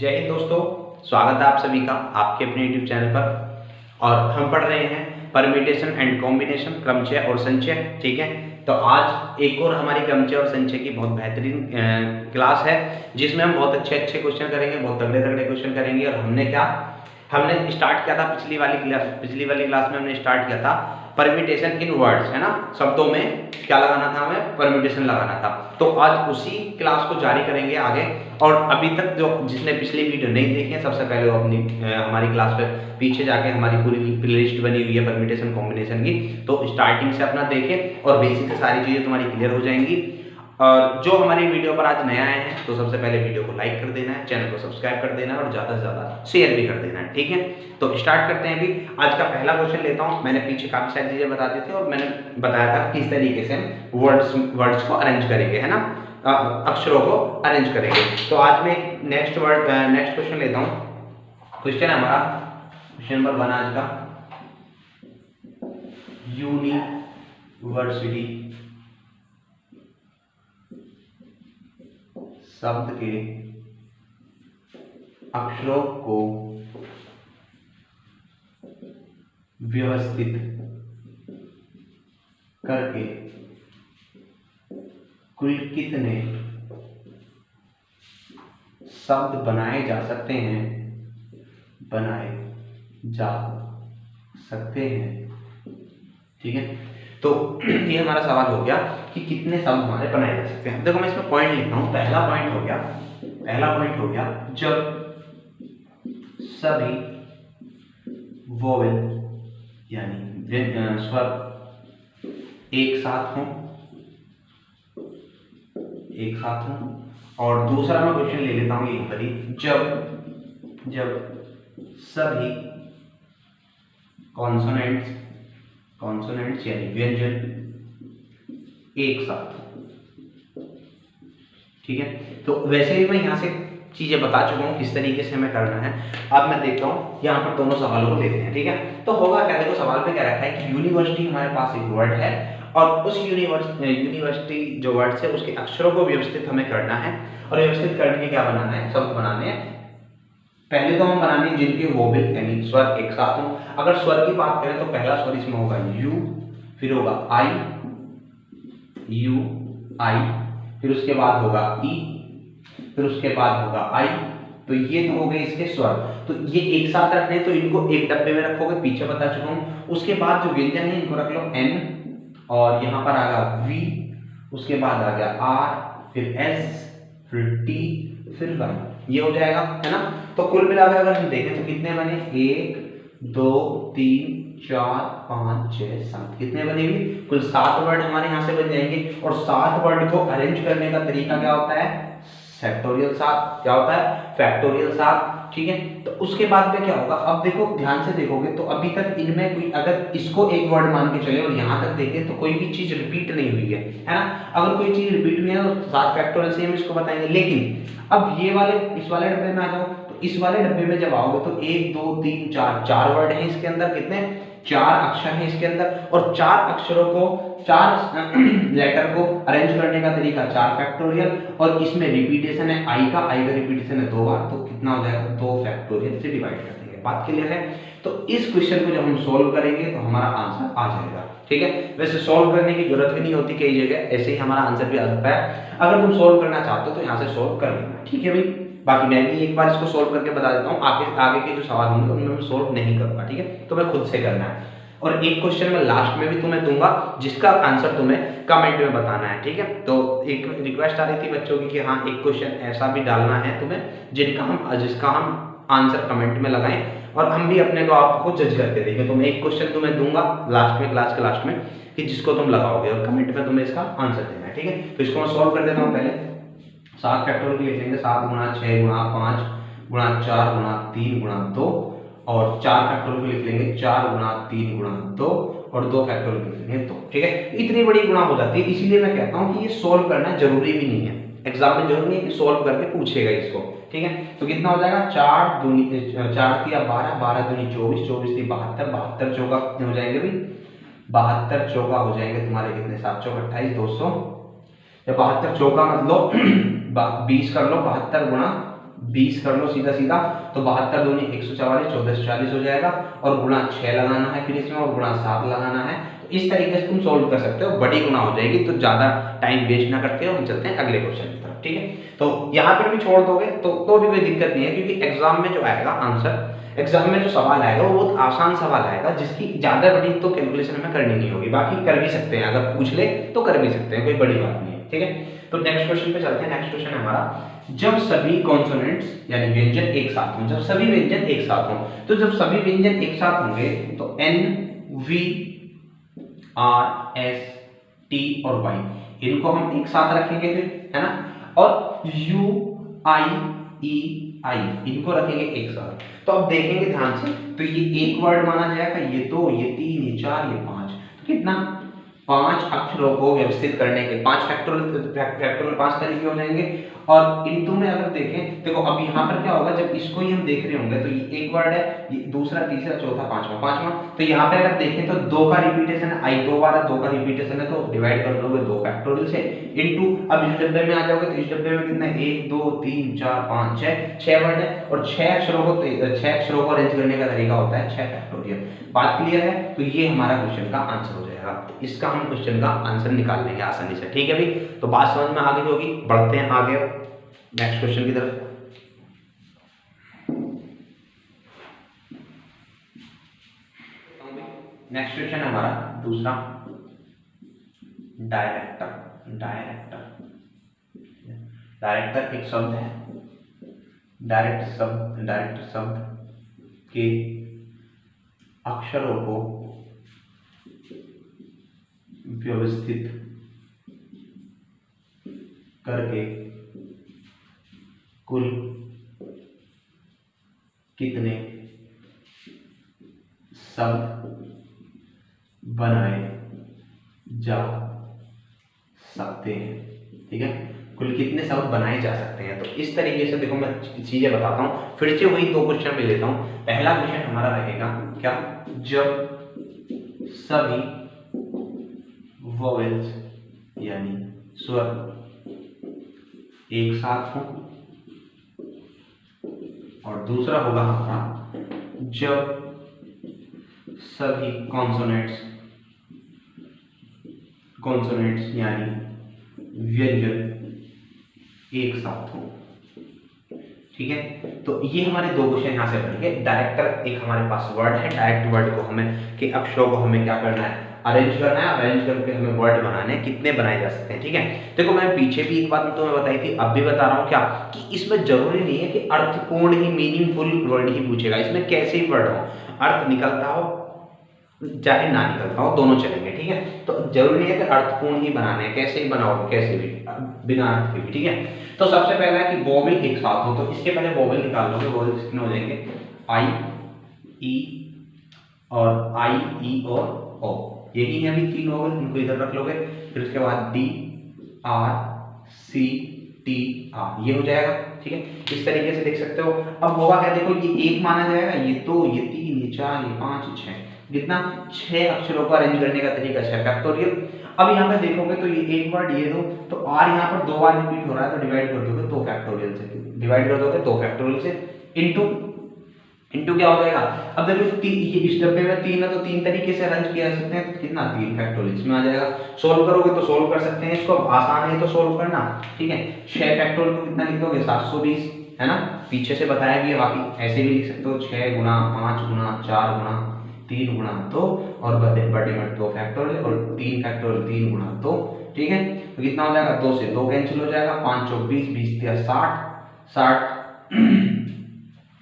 जय हिंद दोस्तों, स्वागत है आप सभी का आपके अपने यूट्यूब चैनल पर। और हम पढ़ रहे हैं परम्यूटेशन एंड कॉम्बिनेशन, क्रमचय और संचय। ठीक है, तो आज एक और हमारी क्रमचय और संचय की बहुत बेहतरीन क्लास है, जिसमें हम बहुत अच्छे अच्छे क्वेश्चन करेंगे, बहुत तगड़े तगड़े क्वेश्चन करेंगे। और हमने स्टार्ट किया था पिछली वाली क्लास में हमने स्टार्ट किया था परम्यूटेशन इन वर्ड्स, है ना, शब्दों में क्या लगाना था, हमें परम्यूटेशन लगाना था। तो आज उसी क्लास को जारी करेंगे आगे। और अभी तक जो जिसने पिछली वीडियो नहीं देखी है, सबसे पहले वो अपनी हमारी क्लास पे पीछे जाके हमारी पूरी प्लेलिस्ट बनी हुई है परम्यूटेशन कॉम्बिनेशन की, तो स्टार्टिंग से अपना देखें और बेसिक से सारी चीज़ें तुम्हारी क्लियर हो जाएंगी। और जो हमारी वीडियो पर आज नया आए हैं तो सबसे पहले वीडियो को लाइक कर देना है, चैनल को सब्सक्राइब कर देना है और ज़्यादा से ज़्यादा शेयर भी कर देना है। ठीक है, तो स्टार्ट करते हैं। अभी आज का पहला क्वेश्चन लेता हूँ। मैंने पीछे काफ़ी सारी चीज़ें बता दी थी और मैंने बताया था किस तरीके से हम वर्ड्स को अरेंज करेंगे, है ना, अक्षरों को अरेंज करेंगे। तो आज मैं नेक्स्ट क्वेश्चन लेता हूँ। क्वेश्चन है हमारा क्वेश्चन नंबर 1 आज का, यूनिवर्सिटी शब्द के अक्षरों को व्यवस्थित करके कुल कितने शब्द बनाए जा सकते हैं, ठीक है, तो ये हमारा सवाल हो गया कि कितने शब्द हमारे बनाए जा सकते हैं। देखो मैं इसमें पॉइंट लिखता हूं। पहला पॉइंट हो गया जब सभी वोवेल यानी स्वर एक साथ हों। और दूसरा मैं क्वेश्चन ले लेता हूं यहीं पर ही, जब सभी कॉन्सोनेंट्स यानी व्यंजन एक साथ। ठीक है, तो वैसे ही मैं यहाँ से चीजें बता चुका हूँ किस तरीके से हमें करना है। अब मैं देखता हूँ यहाँ पर दोनों सवालों को लेते हैं। ठीक है, तो होगा क्या, देखो सवाल पे क्या रखा है कि यूनिवर्सिटी हमारे पास एक वर्ड है और उस यूनिवर्सिटी जो वर्ड है उसके अक्षरों को व्यवस्थित हमें करना है। और व्यवस्थित करके क्या बनाना है, शब्द बनाने हैं। पहले तो हम बनाने जिनके वोवेल यानी स्वर एक साथ हों। अगर स्वर की बात करें तो पहला स्वर इसमें होगा यू, फिर होगा आई, फिर उसके बाद होगा ई, फिर उसके बाद होगा आई। तो ये तो हो गए इसके स्वर। तो ये एक साथ रखने, तो इनको एक डब्बे में रखोगे, पीछे बता चुका हूँ। उसके बाद जो व्यंजन है इनको रख लो एन, और यहाँ पर आ गया वी, उसके बाद आ गया आर, फिर एस, फिर टी, फिर वाई। ये हो जाएगा, है ना। तो कुल मिलाकर अगर हम देखें तो कितने बने, 1 2 3 4 5 6 7, कितने बनेंगे, कुल 7 वर्ड हमारे यहाँ से बन जाएंगे। और 7 वर्ड को अरेंज करने का तरीका क्या होता है, फैक्टोरियल 7। क्या होता है, फैक्टोरियल 7। ठीक है, तो उसके बाद में क्या होगा, अब देखो ध्यान से देखोगे तो अभी तक इनमें कोई, अगर इसको एक वर्ड मान के चले और यहाँ तक देखें तो कोई भी चीज रिपीट नहीं हुई है ना। अगर कोई चीज रिपीट हुई है तो 7 फैक्टोरियल से हम इसको बताएंगे। लेकिन अब ये वाले इस वाले डब्बे में आ जाओ, तो इस वाले डब्बे में जब आओगे तो 1 2 3 4 वर्ड हैं इसके अंदर, कितने, 4 अक्षर हैं इसके अंदर। और 4 अक्षरों को, 4 लेटर को अरेंज करने का तरीका 4 फैक्टोरियल। और इसमें रिपीटेशन है आई का रिपीटेशन है 2 बार, तो कितना हो जाएगा, 2 फैक्टोरियल से डिवाइड कर देंगे। बात क्लियर है। तो इस क्वेश्चन को जब हम सोल्व करेंगे तो हमारा आंसर आ जाएगा। ठीक है, वैसे सोल्व करने की जरूरत भी नहीं होती कई जगह, ऐसे ही हमारा आंसर भी आ सकता है। अगर तुम सोल्व करना चाहते हो तो यहाँ से सोल्व कर लेना। ठीक है भाई, बाकी मैं भी एक बार इसको सोल्व करके बता देता हूँ। आगे के जो सवाल होंगे उनमें मैं सोल्व नहीं करूंगा। ठीक है, तो मैं खुद से करना है। और एक क्वेश्चन मैं लास्ट में भी तुम्हें दूंगा जिसका आंसर तुम्हें कमेंट में बताना है। ठीक है, तो एक रिक्वेस्ट आ रही थी बच्चों की कि हाँ एक क्वेश्चन ऐसा भी डालना है तुम्हें जिसका हम आंसर कमेंट में लगाएं और हम भी अपने को आपको जज करके देखें। तो मैं एक क्वेश्चन तुम्हें दूंगा लास्ट में, क्लास के लास्ट में, कि जिसको तुम लगाओगे और कमेंट में तुम्हें इसका आंसर देना है। ठीक है, तो इसको मैं सॉल्व कर देता हूँ। पहले 7 फैक्टोरियल लिख लेंगे, 7 गुणा 6 गुणा 5 गुणा 4 गुणा 3 गुणा 2, और 4 फैक्टोरियल लिख लेंगे 4 गुणा 3 गुणा 2, और 2 फैक्टोरियल लिख लेंगे 2। ठीक है, इतनी बड़ी गुणा हो जाती है, इसीलिए मैं कहता हूँ कि ये सोल्व करना जरूरी भी नहीं है। एग्जाम में जरूरी नहीं है कि सोल्व करके पूछेगा इसको। ठीक है, तो कितना हो जाएगा, 4 दूनी 4 तिया 12, 12 दूनी 24, 24 ती 72, 72 चौका कितने हो जाएंगे भाई, 72 चौका हो जाएंगे तुम्हारे कितने, 7 चौक 28, 200। या 72 चौका मतलब 20 कर लो, 72 गुणा 20 कर लो सीधा सीधा, तो 72 दूनी 144, 14 से 40 हो जाएगा, और गुणा 6 लगाना है फिर इसमें, और गुणा 7 लगाना है। तो इस तरीके से तुम सोल्व कर सकते हो, बड़ी गुणा हो जाएगी। तो ज़्यादा टाइम वेस्ट ना करते हो, हम चलते हैं अगले क्वेश्चन की तरफ, ठीक है। तो यहाँ पर भी छोड़ दोगे तो भी कोई दिक्कत नहीं है, क्योंकि एग्जाम में जो आएगा आंसर, एग्जाम में जो सवाल आएगा वो बहुत आसान सवाल आएगा, जिसकी ज़्यादा बड़ी तो कैलकुलेशन हमें करनी नहीं होगी। बाकी कर भी सकते हैं, अगर पूछ ले तो कर भी सकते हैं, कोई बड़ी बात नहीं है, ठीक है। तो नेक्स्ट क्वेश्चन पे चलते हैं। नेक्स्ट क्वेश्चन है हमारा, जब सभी कॉन्सोनेंट्स यानी व्यंजन एक साथ हों, जब सभी व्यंजन एक साथ हों, तो जब सभी व्यंजन एक साथ होंगे तो N, V, R, S, T और Y इनको हम एक साथ रखेंगे फिर, है ना, और U, I, E, I इनको रखेंगे एक साथ। तो अब देखेंगे ध्यान से, तो ये एक वर्ड माना जाएगा, ये 2, ये 3, ये 4, ये 5, तो कितना 5 अक्षरों को व्यवस्थित करने के 5 फैक्टोरियल 5 तरीके हो जाएंगे। और इनटू में अगर देखें, देखो अब यहाँ पर क्या होगा, जब इसको ही हम देख रहे होंगे तो ये एक वर्ड है, ये दूसरा, तीसरा, चौथा, पांचवा, तो यहाँ पे अगर देखें तो 2 का रिपीटेशन है, I 2 बार है, 2 का रिपीटेशन है, तो डिवाइड कर लोगे 2 फैक्टोरियल से, इनटू अब इस डब्बे में आ जाओगे तो इस डब्बे में कितना 1 2 3 4 5 6 वर्ड है, और 6 अक्षरों को अरेंज करने का तरीका होता है 6 फैक्टोरियल। बात क्लियर है? तो ये हमारा क्वेश्चन का आंसर हो जाएगा। तो इसका हम क्वेश्चन का आंसर निकाल लेंगे आसानी से, ठीक है भाई। तो बात समझ में आ गई होगी, बढ़ते हैं आगे नेक्स्ट क्वेश्चन की तरफ। नेक्स्ट क्वेश्चन है हमारा दूसरा, डायरेक्टर। डायरेक्टर एक शब्द है, डायरेक्ट शब्द के अक्षरों को व्यवस्थित करके कुल कितने शब्द बनाए जा सकते हैं, ठीक है। कुल कितने शब्द बनाए जा सकते हैं, तो इस तरीके से देखो मैं चीजें बताता हूँ, फिर से वही 2 क्वेश्चन पे लेता हूँ। पहला क्वेश्चन हमारा रहेगा क्या, जब सभी वोवेल्स यानी स्वर एक साथ हों, और दूसरा होगा हमारा, जब सभी कॉन्सोनेंट्स यानी व्यंजन एक साथ हो, ठीक है। तो ये हमारे 2 क्वेश्चन यहाँ से बनेंगे। डायरेक्टर एक हमारे पास वर्ड है, डायरेक्ट वर्ड को हमें के अक्षरों को हमें क्या करना है, अरेंज करना है, अरेंज करके हमें वर्ड बनाने हैं, कितने बनाए जा सकते हैं, ठीक है। देखो मैं पीछे भी एक बात तुम्हें बताई थी, अब भी बता रहा हूँ क्या, कि इसमें जरूरी नहीं है कि अर्थपूर्ण ही मीनिंगफुल वर्ड ही पूछेगा, इसमें कैसे ही वर्ड हो, अर्थ निकलता हो चाहे ना निकलता हो, दोनों चलेंगे, ठीक है। तो जरूरी नहीं है कि अर्थपूर्ण ही बनाने हैं, कैसे ही बनाओगे, कैसे भी, बिना अर्थ के भी, ठीक है। तो सबसे पहला है कि वोवेल एक साथ हो, तो इसके पहले वोवेल निकाल लोगे, वोवेल कितने हो जाएंगे, I, E और I, E और O, यही है अभी 3 वोवेल, इनको इधर रख लोगे, फिर उसके बाद D, R, C, T, R, ये हो जाएगा, ठीक है। इस तरीके से देख सकते हो। अब होगा क्या, देखो ये 1 माना जाएगा, ये 2, ये 3, ये 4, ये 5, ये 6, कितना 6 अक्षरों को अरेंज करने का तरीका 6 फैक्टोरियल। अब यहाँ पे देखोगे तो ये एक वर्ड, ये 2, तो R यहाँ पर 2 बार रिपीट हो रहा है, तो डिवाइड कर दोगे 2 फैक्टोरियल से, डिवाइड कर दोगे 2 फैक्टोरियल से, इनटू क्या हो जाएगा। अब देखो ये इस डब्बे में 3 है, तो 3 तरीके से अरेंज किया जा सकते हैं, तो कितना 3 फैक्टोरियल इसमें आ जाएगा। सोल्व करोगे तो सोल्व कर सकते हैं इसको, आसान है तो सोल्व करना, ठीक है। 6 फैक्टोरियल को कितना लिख दोगे, 720, है ना, पीछे से बताया गया, बाकी ऐसे भी लिख सकते हो, 6 गुना 5 गुना 4 गुना 3 गुना 2, और बड़े में 2 फैक्टोरियल, और 3 फैक्टोरियल 3 गुना 2, ठीक है। तो कितना हो जाएगा, 2 से 2 कैंसिल हो जाएगा, 5 चौक 20, 20 तिया 60,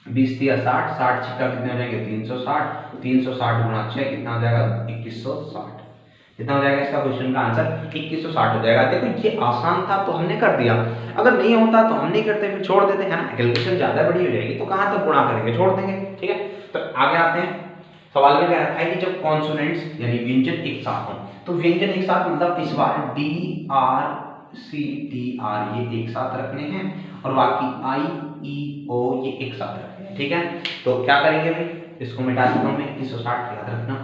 20 तिया 60, 60 छिक्का कितने हो जाएंगे 360, 360 गुना 6 कितना हो जाएगा 2160, कितना हो जाएगा इसका क्वेश्चन का आंसर 2160 हो जाएगा। देखो ये आसान था तो हमने कर दिया, अगर नहीं होता तो हम नहीं करते, फिर छोड़ देते, है ना, कैलकुलेशन ज्यादा बड़ी हो जाएगी, तो कहाँ तक गुणा करेंगे, छोड़ देंगे, ठीक है। तो आगे आते हैं, सवाल में क्या रखा है कि जब कॉन्सोनेंट्स यानी व्यंजन एक साथ हों, तो व्यंजन एक साथ मतलब इस बार D, R, C, T, R ये एक साथ रखने हैं, और बाकी I, E, O ये एक साथ रखने हैं, ठीक है। तो क्या करेंगे भाई, इसको मिटा देता हूँ मैं, 2160 याद रखना।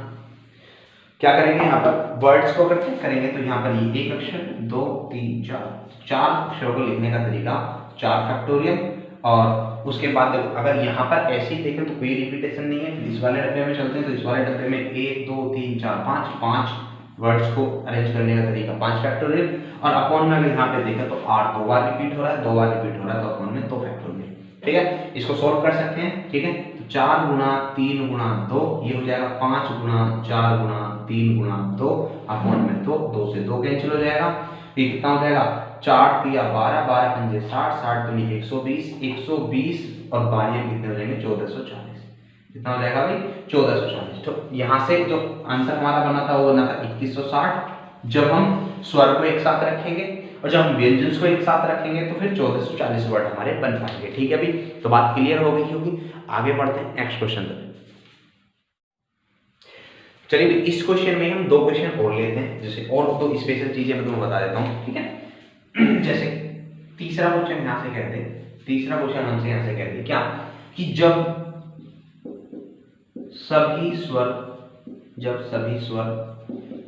क्या करेंगे यहाँ पर, वर्ड्स को करेंगे, तो यहाँ पर ये 1 अक्षर 2 3 4 अक्षरों को लिखने का तरीका 4 फैक्टोरियल, और उसके बाद देखो अगर यहाँ पर ऐसे ही देखें तो कोई रिपीटेशन नहीं है। इस वाले डब्बे में चलते हैं, तो इस वाले डब्बे में 1 2 3 4 5 वर्ड्स को अरेंज करने का तरीका 5 फैक्टोरियल, और अपॉन में अगर यहाँ पे देखें तो r 2 बार रिपीट हो रहा है, 2 बार रिपीट हो रहा है, तो अपॉन में 2 फैक्टोरियल। ठीक है, इसको सोल्व कर सकते हैं। ठीक है, तो 4 गुना 3 गुना 2 ये हो जाएगा 5 गुना 4 गुना 3 गुना 2 अपॉन में 2, 2 से 2 कैंसिल हो जाएगा। ये कितना हो जाएगा, 4 तिया 12, 12 पंजे 60, 60 दूनी 120, 120 और 12 कितने हो जाएंगे 1440। कितना हो जाएगा भाई 1440। तो यहाँ से जो आंसर हमारा बना था वो बना था 2160। जब हम स्वर को एक साथ रखेंगे और जब हम व्यंजन को एक साथ रखेंगे तो फिर 1440 वर्ड हमारे बन पाएंगे। ठीक है भाई, तो बात क्लियर हो गई होगी। आगे बढ़ते हैं नेक्स्ट क्वेश्चन तक। चलिए भाई, इस क्वेश्चन में हम 2 क्वेश्चन और लेते हैं, जैसे और 2 स्पेशल चीजें मैं तुम्हें बता देता हूँ। ठीक है, जैसे तीसरा क्वेश्चन यहाँ से कहते हैं, तीसरा क्वेश्चन हमसे यहाँ से कहते हैं क्या कि जब सभी स्वर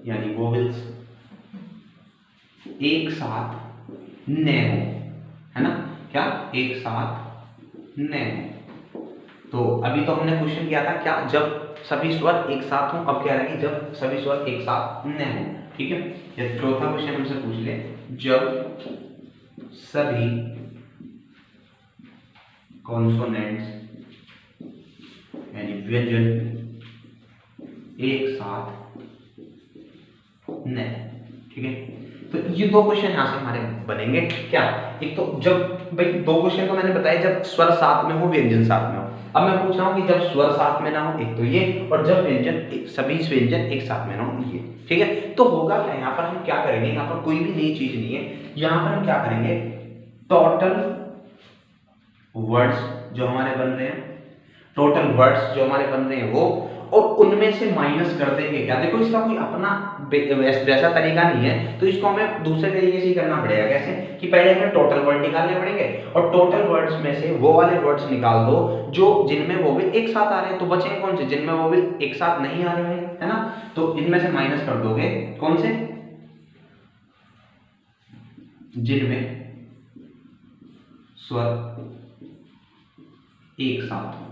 यानी वोवेल्स एक साथ न हो, है ना, क्या एक साथ न हो। तो अभी तो हमने क्वेश्चन किया था क्या जब सभी स्वर एक साथ हों, अब कह रहा है कि जब सभी स्वर एक साथ न हो। ठीक है, या चौथा क्वेश्चन हमसे पूछ ले, जब सभी कॉन्सोनेंट्स यानी व्यंजन एक साथ न। ठीक है, तो ये 2 क्वेश्चन यहाँ से हमारे बनेंगे क्या। एक तो जब भाई 2 क्वेश्चन तो मैंने बताया जब स्वर साथ में हो व्यंजन साथ में हो। अब मैं पूछ रहा हूँ कि जब स्वर साथ में ना हो, एक तो ये, और जब व्यंजन सभी व्यंजन एक साथ में ना हो, ये। ठीक है, तो होगा क्या, यहाँ पर हम क्या करेंगे, यहाँ पर कोई भी नई चीज नहीं है। यहाँ पर हम क्या करेंगे, टोटल वर्ड्स जो हमारे बन रहे हैं, टोटल वर्ड्स जो हमारे बन रहे हैं वो, और उनमें से माइनस कर देंगे क्या। देखो इसका कोई अपना वैसा तरीका नहीं है, तो इसको हमें दूसरे तरीके से ही करना पड़ेगा। कैसे कि पहले हमें टोटल वर्ड निकालने पड़ेंगे, और टोटल वर्ड्स में से वो वाले वर्ड्स निकाल दो जो जिनमें वोवेल एक साथ आ रहे हैं। तो बचेंगे कौन से, जिनमें वोवेल एक साथ नहीं आ रहे हैं, है ना। तो इनमें से माइनस कर दोगे कौन से, जिनमें स्वर एक साथ।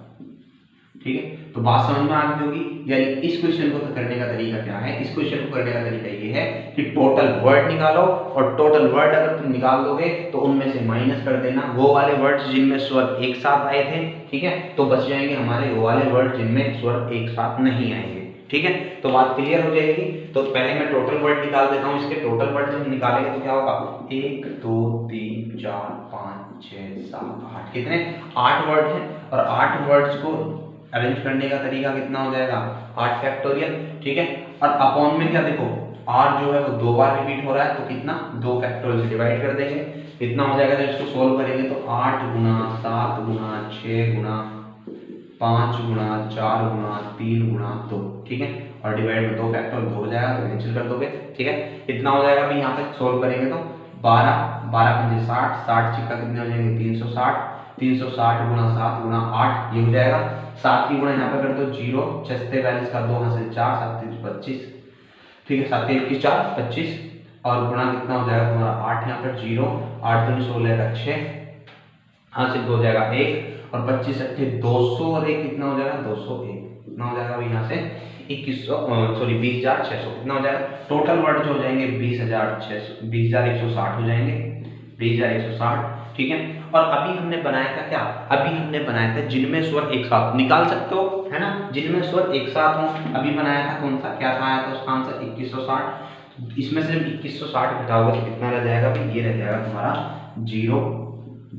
ठीक है, तो बात समझ में आ गई होगी। यानी इस क्वेश्चन को करने का तरीका क्या है, इस क्वेश्चन को करने का तरीका ये है कि टोटल वर्ड निकालो, और टोटल वर्ड अगर तुम निकाल दोगे तो उनमें से माइनस कर देना वो वाले वर्ड्स जिनमें स्वर एक साथ आए थे। ठीक है, तो बच जाएंगे हमारे वो वाले वर्ड जिनमें स्वर एक साथ नहीं आएंगे। ठीक है, तो बात क्लियर हो जाएगी। तो पहले मैं टोटल वर्ड निकाल देता हूँ। इसके टोटल वर्ड जब निकालेंगे तो क्या होगा, 1 2 3 4 5 6 7 8, कितने 8 वर्ड हैं, और 8 वर्ड्स को अरेंज करने का तरीका कितना हो जाएगा, 8 फैक्टोरियल। ठीक है, और अपॉन में क्या देखो r जो है वो 2 बार रिपीट हो रहा है, तो कितना 2 फैक्टोरियल से डिवाइड कर देंगे, कितना हो जाएगा। जब इसको सोल्व करेंगे तो 8 गुना 7 गुना 6 गुना 5 गुना 4 गुना 3 गुना 2। ठीक है, और डिवाइड में 2 फैक्टोरियल 2 हो जाएगा, तो कैंसिल कर दोगे। ठीक है, इतना हो जाएगा। अभी यहाँ पे सोल्व करेंगे तो 12 12 पंजे 60, 60 चिक्का कितने हो जाएंगे 360, 360 गुना 7 गुना 8 ये हो जाएगा। 7 की गुणा यहाँ पे कर दो 0, 6 42 का 2 हासिल 4, 7 25। ठीक है, 7 21 4 25, और गुणा कितना हो जाएगा तुम्हारा 8 यहाँ पर 0, 8 दूनी 16 का 6 हासिल हो जाएगा 1, और 25 अट्ठे 200 और 1 कितना हो जाएगा 201। कितना हो जाएगा अभी यहाँ से 20,600 कितना हो जाएगा। टोटल वर्ड जो हो जाएंगे 20,160 हो जाएंगे, 20,160। ठीक है, और अभी हमने बनाया था क्या, अभी हमने बनाया था जिनमें स्वर एक साथ, निकाल सकते हो है ना, जिनमें स्वर एक साथ हो। अभी बनाया था कौन सा, क्या था आया था उसका आंसर 2160। इसमें से जब 2160 घटाओगे तो कितना रह जाएगा, ये रह जाएगा तुम्हारा 0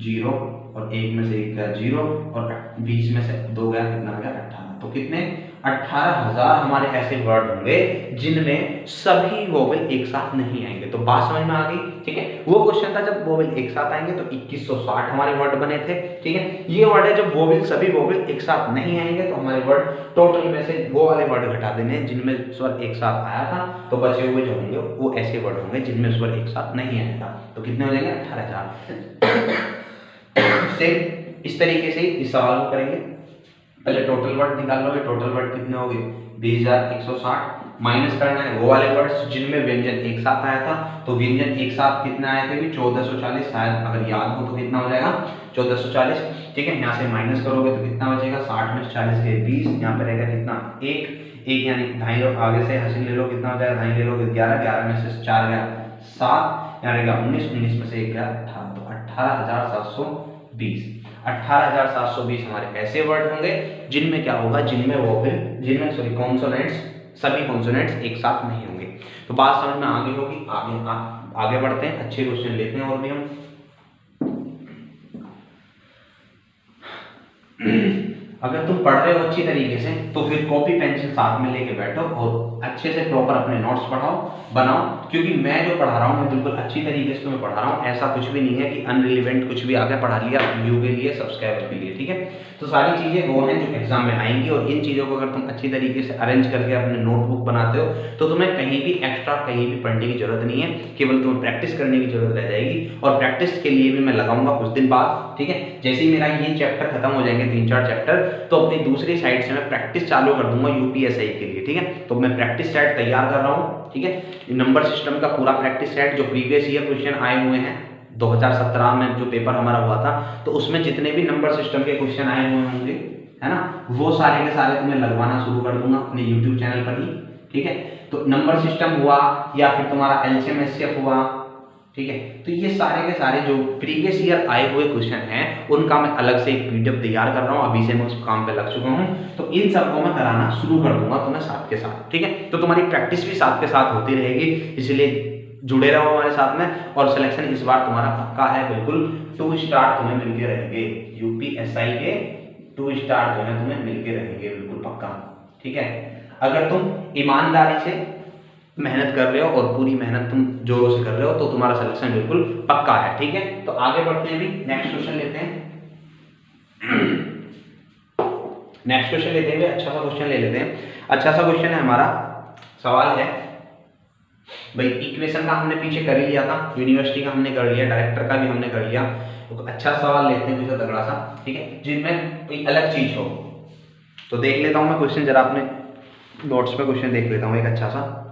0, और 1 में से 1 गया 0, और 20 में से 2 गया, कितना गया 18। तो कितने 18,000 हमारे ऐसे वर्ड होंगे जिनमें सभी वोवेल एक साथ नहीं आएंगे। तो बात समझ में आ गई। ठीक है, वो क्वेश्चन था जब वोवेल एक साथ आएंगे तो 2160 हमारे वर्ड बने थे। ठीक है, ये वर्ड है जब वोवेल सभी वोवेल एक साथ नहीं आएंगे तो हमारे वर्ड टोटल में से वो वाले वर्ड घटा देने जिनमें स्वर एक साथ आया था, तो बचे हुए जो होंगे वो ऐसे वर्ड होंगे जिनमें स्वर एक साथ नहीं आएगा। तो कितने हो जाएंगे 18,000। सेम इस तरीके से इस सवाल को करेंगे। पहले टोटल वर्ड निकाल लोगे, टोटल वर्ड कितने हो गए 20,160, माइनस करना है वो वाले वर्ड्स जिनमें व्यंजन एक साथ आया था। तो व्यंजन एक साथ कितना आए थे भी 1440, शायद अगर याद हो तो कितना हो जाएगा 1440। ठीक है, यहाँ से माइनस करोगे तो कितना बचेगा 60 में 40 के 20, यहाँ पे रहेगा कितना एक यानी ढाई लो, आगे से हसीन ले लो कितना हो जाएगा, ढाई ले लो 11, 11 में से 4 गया 7, यहाँ रहेगा 19, 19 में से 1 गया 18, तो 18,720। 18,720 हमारे ऐसे वर्ड होंगे जिनमें क्या होगा, जिनमें वोवेल, जिनमें सॉरी कॉन्सोनेंट्स, सभी कॉन्सोनेंट्स एक साथ नहीं होंगे। तो बात समझ में आ गई होगी। आगे बढ़ते हैं, अच्छे क्वेश्चन लेते हैं और भी हम। अगर तुम पढ़ रहे हो अच्छी तरीके से तो फिर कॉपी पेंसिल साथ में लेके बैठो और अच्छे से प्रॉपर अपने नोट्स बनाओ, क्योंकि मैं जो पढ़ा रहा हूँ मैं बिल्कुल अच्छी तरीके से तुम्हें पढ़ा रहा हूँ। ऐसा कुछ भी नहीं है कि अनरिलेवेंट कुछ भी आगे पढ़ा लिया व्यू के लिए, सब्सक्राइबर के लिए। ठीक है, तो सारी चीज़ें वो हैं जो एग्जाम में आएंगी, और इन चीज़ों को अगर तुम अच्छी तरीके से अरेंज करके अपने नोटबुक बनाते हो तो तुम्हें कहीं भी एक्स्ट्रा कहीं भी पढ़ने की जरूरत नहीं है, केवल तुम्हें प्रैक्टिस करने की जरूरत रह जाएगी। और प्रैक्टिस के लिए भी मैं लगाऊंगा कुछ दिन बाद। ठीक है, जैसे ही मेरा ये चैप्टर खत्म हो जाएंगे 3-4 चैप्टर, तो अपनी दूसरी साइड से मैं प्रैक्टिस चालू कर दूंगा यूपीएसआई के लिए। ठीक है, तो मैं प्रैक्टिस सेट तैयार कर रहा हूँ। ठीक है, नंबर सिस्टम का पूरा प्रैक्टिस सेट जो प्रीवियस ईयर क्वेश्चन आए हुए हैं 2017 में जो पेपर हमारा हुआ था, तो उसमें जितने भी नंबर सिस्टम के क्वेश्चन आए हुए होंगे, है ना, वो सारे के सारे तुम्हें लगवाना शुरू कर दूंगा अपने यूट्यूब चैनल पर ही। ठीक है, तो नंबर सिस्टम हुआ या फिर तुम्हारा एलसीएम एचसीएफ हुआ, ठीक है, तो ये सारे के सारे जो प्रीवियस ईयर आए हुए क्वेश्चन हैं उनका मैं अलग से एक पीडीएफ तैयार कर रहा हूँ। अभी से मैं उस काम पे लग चुका हूँ, तो इन सबको मैं कराना शुरू कर दूंगा तुम्हें साथ के साथ। ठीक है, तो तुम्हारी प्रैक्टिस भी साथ के साथ होती रहेगी, इसलिए जुड़े रहो हमारे साथ में। और सिलेक्शन इस बार तुम्हारा पक्का है, बिल्कुल 2 स्टार तुम्हें मिलके रहेंगे, यूपीएसआई के 2 स्टार जो है तुम्हें मिलके रहेंगे, बिल्कुल पक्का। ठीक है, अगर तुम ईमानदारी से मेहनत कर रहे हो और पूरी मेहनत तुम जोरों से कर रहे हो तो तुम्हारा सिलेक्शन बिल्कुल पक्का है। ठीक है, तो आगे बढ़ते हैं, भी नेक्स्ट क्वेश्चन लेते हैं। नेक्स्ट क्वेश्चन लेते हैं, अच्छा सा क्वेश्चन ले लेते हैं। अच्छा सा क्वेश्चन है हमारा, सवाल है भाई, इक्वेशन का हमने पीछे कर ही लिया था, यूनिवर्सिटी का हमने कर लिया, डायरेक्टर का भी हमने कर लिया, तो अच्छा सवाल लेते हैं कोई तगड़ा सा। ठीक है, जिनमें कोई अलग चीज हो। तो देख लेता हूं मैं क्वेश्चन, जरा अपने नोट्स पे क्वेश्चन देख लेता हूं एक अच्छा सा।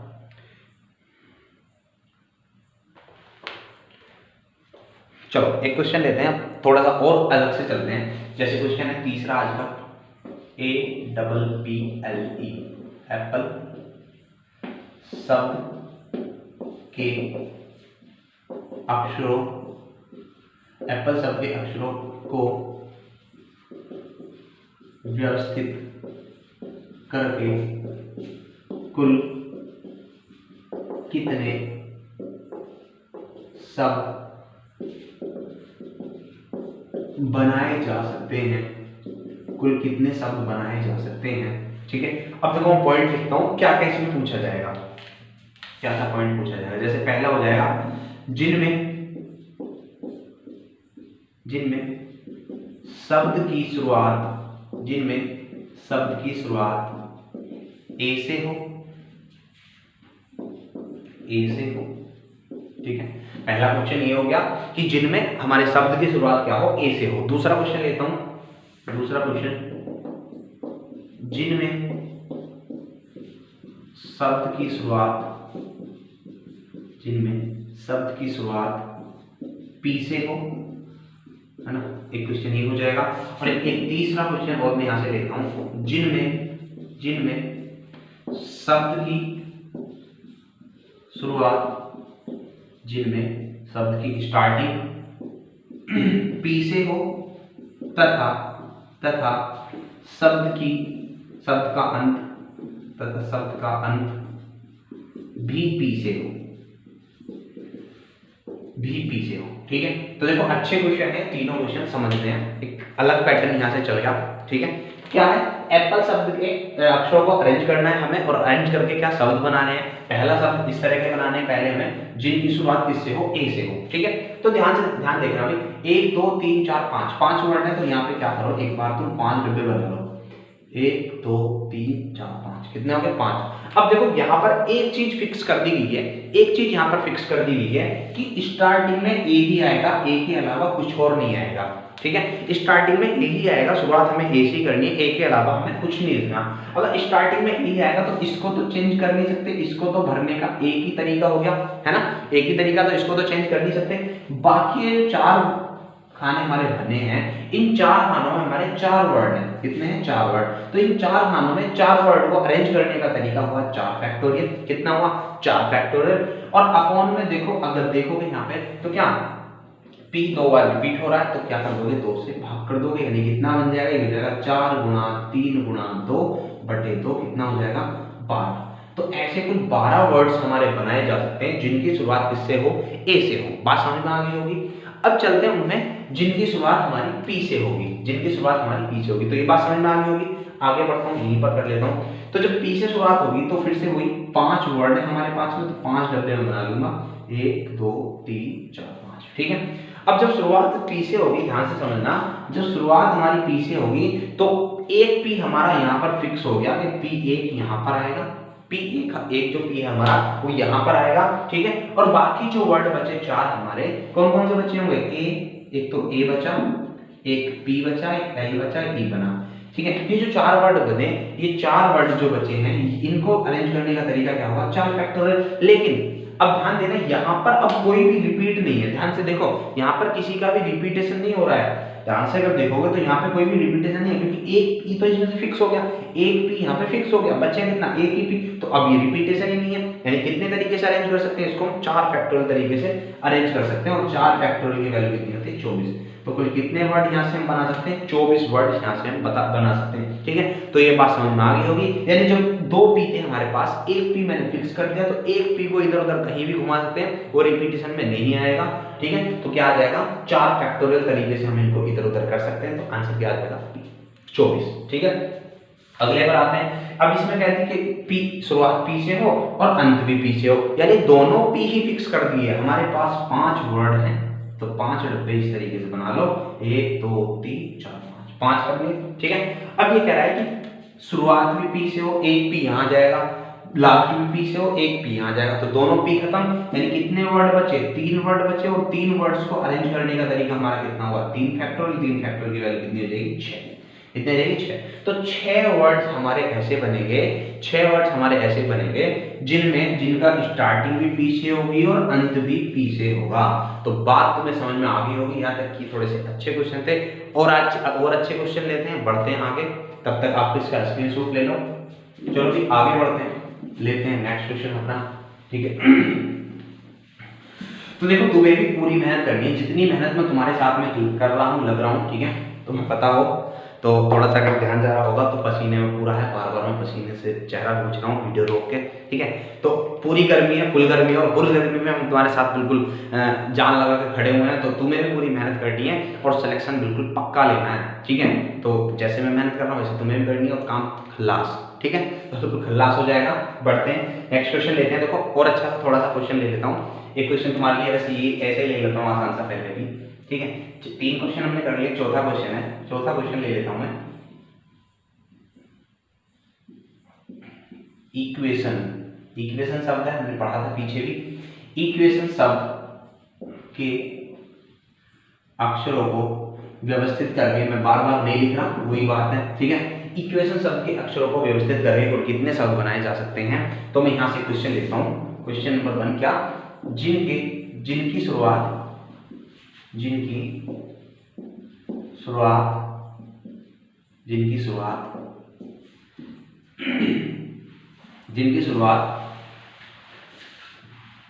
चलो एक क्वेश्चन लेते हैं, थोड़ा सा और अलग से चलते हैं। जैसे क्वेश्चन है तीसरा आज का, APPLE, एप्पल शब्द के अक्षरों, एप्पल शब्द के अक्षरों को व्यवस्थित करके कुल कितने शब्द बनाए जा सकते हैं, कुल कितने शब्द बनाए जा सकते हैं। ठीक है, अब देखो मैं पॉइंट लिखता हूं, क्या कैसे में पूछा जाएगा, क्या सा पॉइंट पूछा जाएगा। जैसे पहला हो जाएगा जिनमें शब्द की शुरुआत, जिनमें शब्द की शुरुआत ए से हो, ए से हो। ठीक है, पहला क्वेश्चन ये हो गया कि जिनमें हमारे शब्द की शुरुआत क्या हो, ए से हो। दूसरा क्वेश्चन लेता हूं, दूसरा क्वेश्चन, जिनमें शब्द की शुरुआत, जिनमें शब्द की शुरुआत पी से हो, है ना, एक क्वेश्चन ये हो जाएगा। और एक तीसरा क्वेश्चन और मैं यहां से लेता हूं, जिनमें शब्द की शुरुआत, जिनमें शब्द की स्टार्टिंग पी से हो तथा शब्द का अंत भी पी से हो, ठीक है। तो देखो अच्छे क्वेश्चन है, तीनों क्वेश्चन समझते हैं, एक अलग पैटर्न यहां से चल गया। ठीक है, क्या है, एप्पल शब्द के अक्षरों को अरेंज करना है हमें, और अरेंज करके क्या शब्द बनाने हैं। पहला शब्द इस तरह के बनाने हैं, पहले हमें जिनकी शुरुआत किससे हो, ए से हो। ठीक है, तो ध्यान देखना भाई, 1 2 3 4 5 वर्ड है, तो यहाँ पे क्या करो, एक बार तुम 5 डब्बे बना लो। 1 2 3 4 5 कितने हो गए 5। अब देखो यहाँ पर एक चीज फिक्स कर दी गई है, एक चीज यहाँ पर फिक्स कर दी गई है कि स्टार्टिंग में ए ही आएगा, ए के अलावा कुछ और नहीं आएगा। ठीक है, स्टार्टिंग में ए ही आएगा, शुरुआत हमें ए से करनी है, ए के अलावा हमें कुछ नहीं लिखना। अगर स्टार्टिंग में ए आएगा तो इसको तो चेंज कर नहीं सकते, इसको तो भरने का एक ही तरीका हो गया है ना, एक ही तरीका, तो इसको तो चेंज कर नहीं सकते। बाकी ये 4 खाने हमारे बने हैं, इन 4 खानों में हमारे 4 वर्ड हैं। कितने हैं 4 वर्ड। तो इन 4 खानों में 4 वर्ड को अरेंज करने का तरीका हुआ 4 फैक्टोरियल। कितना हुआ 4 फैक्टोरियल। और अपॉन में देखो, अगर देखोगे यहाँ पे तो क्या p 2 बार रिपीट हो रहा है, तो क्या कर दोगे 2 से भाग कर दोगे, यानी कितना बन जाएगा, ये हो जाएगा 4 गुणा 3 गुणा 2 बटे 2, कितना हो जाएगा 12। तो ऐसे कुल 12 वर्ड्स हमारे बनाए जा सकते हैं जिनकी शुरुआत किससे हो, ए से हो। बात समझ में आ गई होगी। अब चलते हैं उनमें जिनकी शुरुआत हमारी पी से होगी, जिनकी शुरुआत हमारी पी से होगी। तो ये बात समझ में आ गई होगी। आगे बढ़ता हूँ, यहीं पर कर लेता हूँ। तो जब पी से शुरुआत होगी तो फिर से वही 5 वर्ड है हमारे पास में, तो 5 डब्बे में बना लूंगा, 1 2 3 4 5। ठीक है, अब जब शुरुआत पी से होगी, ध्यान से समझना, जब शुरुआत हमारी पी से होगी तो एक पी हमारा यहाँ पर फिक्स हो गया कि पी एक यहाँ पर आएगा, पी एक जो पी है हमारा वो यहाँ पर आएगा। ठीक है, और बाकी जो वर्ड बचे 4 हमारे कौन कौन से बचे होंगे, ए, एक तो ए बचा, एक पी बचा, एक एल बचा, एक ई बना। ठीक है, ये जो 4 वर्ड बने, ये 4 वर्ड जो बचे हैं इनको अरेंज करने का तरीका क्या होगा, 4 फैक्टोरियल। लेकिन अब ध्यान देना, यहाँ पर अब कोई भी रिपीट नहीं है। ध्यान से देखो, यहाँ पर किसी का भी रिपीटेशन नहीं हो रहा है। ध्यान से अगर देखोगे तो यहाँ पे कोई भी रिपीटेशन नहीं है, क्योंकि एक पी तो इसमें से फिक्स हो गया, एक पी यहाँ पे फिक्स हो गया, बचे कितना, एक ही पी। तो अब ये रिपीटेशन ही नहीं है, यानी कितने तरीके से अरेंज कर सकते हैं इसको, 4 फैक्टोरियल तरीके से अरेंज कर सकते हैं। और 4 फैक्टोरियल की वैल्यू कितनी होती है, 24। तो कुल कितने वर्ड यहाँ से हम बना सकते हैं, 24 वर्ड यहाँ से हम बना सकते हैं। ठीक है, तो ये बात समझ में आ गई होगी। यानी जब 2 पी थे हमारे पास, एक पी मैंने फिक्स कर दिया, तो एक पी को इधर उधर कहीं भी घुमा सकते हैं, वो रिपीटेशन में नहीं आएगा। ठीक है, तो क्या आ जाएगा, 4 फैक्टोरियल तरीके से हम इनको इधर उधर कर सकते हैं। तो आंसर क्या आ जाएगा 24। ठीक है, अगले पर आते हैं। अब इसमें कहते हैं कि पी शुरुआत पी से हो और अंत भी पी से हो, यानी दोनों पी ही फिक्स कर दिए। हमारे पास 5 वर्ड हैं, तो 5 डब्बे इस तरीके से बना लो, 1 2 3 4 5 कर लिए। ठीक है, अब ये कह रहा है कि शुरुआत भी पी से हो, एक पी यहाँ जाएगा, लास्ट भी पी से हो, एक पी यहाँ जाएगा, तो दोनों पी खत्म। यानी कितने वर्ड बचे, 3 वर्ड बचे, और 3 वर्ड्स को अरेंज करने का तरीका हमारा कितना हुआ, 3 फैक्टोरियल। 3 फैक्टोरियल की वैल्यू कितनी हो जाएगी, 6। कितने हो जाएगी, 6। तो 6 वर्ड्स हमारे ऐसे बनेंगे, 6 वर्ड्स हमारे ऐसे बनेंगे जिनमें जिनका स्टार्टिंग भी पी से होगी और अंत भी पी से होगा। तो बात तुम्हें समझ में आ गई होगी। यहाँ तक कि थोड़े से अच्छे क्वेश्चन थे, और अच्छे क्वेश्चन लेते हैं, बढ़ते हैं आगे। तब तक आप इसका स्क्रीनशॉट ले लो। चलो जी आगे बढ़ते हैं, लेते हैं नेक्स्ट क्वेश्चन अपना। ठीक है, तो देखो तुम्हें भी पूरी मेहनत करनी है, जितनी मेहनत मैं तुम्हारे साथ में कर रहा हूँ, लग रहा हूँ। ठीक है, तुम्हें पता हो तो थोड़ा सा अगर ध्यान जा रहा होगा तो पसीने में पूरा है, बार बार मैं पसीने से चेहरा पोंछ रहा हूँ वीडियो रोक के। ठीक है, तो पूरी गर्मी है, फुल गर्मी है, और फुल गर्मी में हम तुम्हारे साथ बिल्कुल जान लगा के खड़े हुए हैं। तो तुम्हें भी पूरी मेहनत करनी है और सिलेक्शन बिल्कुल पक्का लेना है। ठीक है, तो जैसे मैं मेहनत कर रहा हूँ वैसे तुम्हें भी करनी है, और काम खल्लास। ठीक है, तो बिल्कुल खल्लास हो जाएगा। बढ़ते हैं, नेक्स्ट क्वेश्चन लेते हैं। देखो और अच्छा सा थोड़ा सा क्वेश्चन ले लेता हूँ। एक क्वेश्चन तुम्हारे लिए वैसे ये ऐसे ही ले लेता हूँ, आसान सा पहले भी। ठीक है, 3 क्वेश्चन हमने कर लिए, चौथा क्वेश्चन है, चौथा क्वेश्चन ले लेता हूँ मैं। इक्वेशन, इक्वेशन शब्द है, हमने पढ़ा था पीछे भी। इक्वेशन शब्द के अक्षरों को व्यवस्थित करके, मैं बार बार नहीं लिख रहा, वही बात है। ठीक है, इक्वेशन शब्द के अक्षरों को व्यवस्थित करके और कितने शब्द बनाए जा सकते हैं। तो मैं यहाँ से क्वेश्चन लेता हूँ। क्वेश्चन नंबर 1 क्या, जिनकी शुरुआत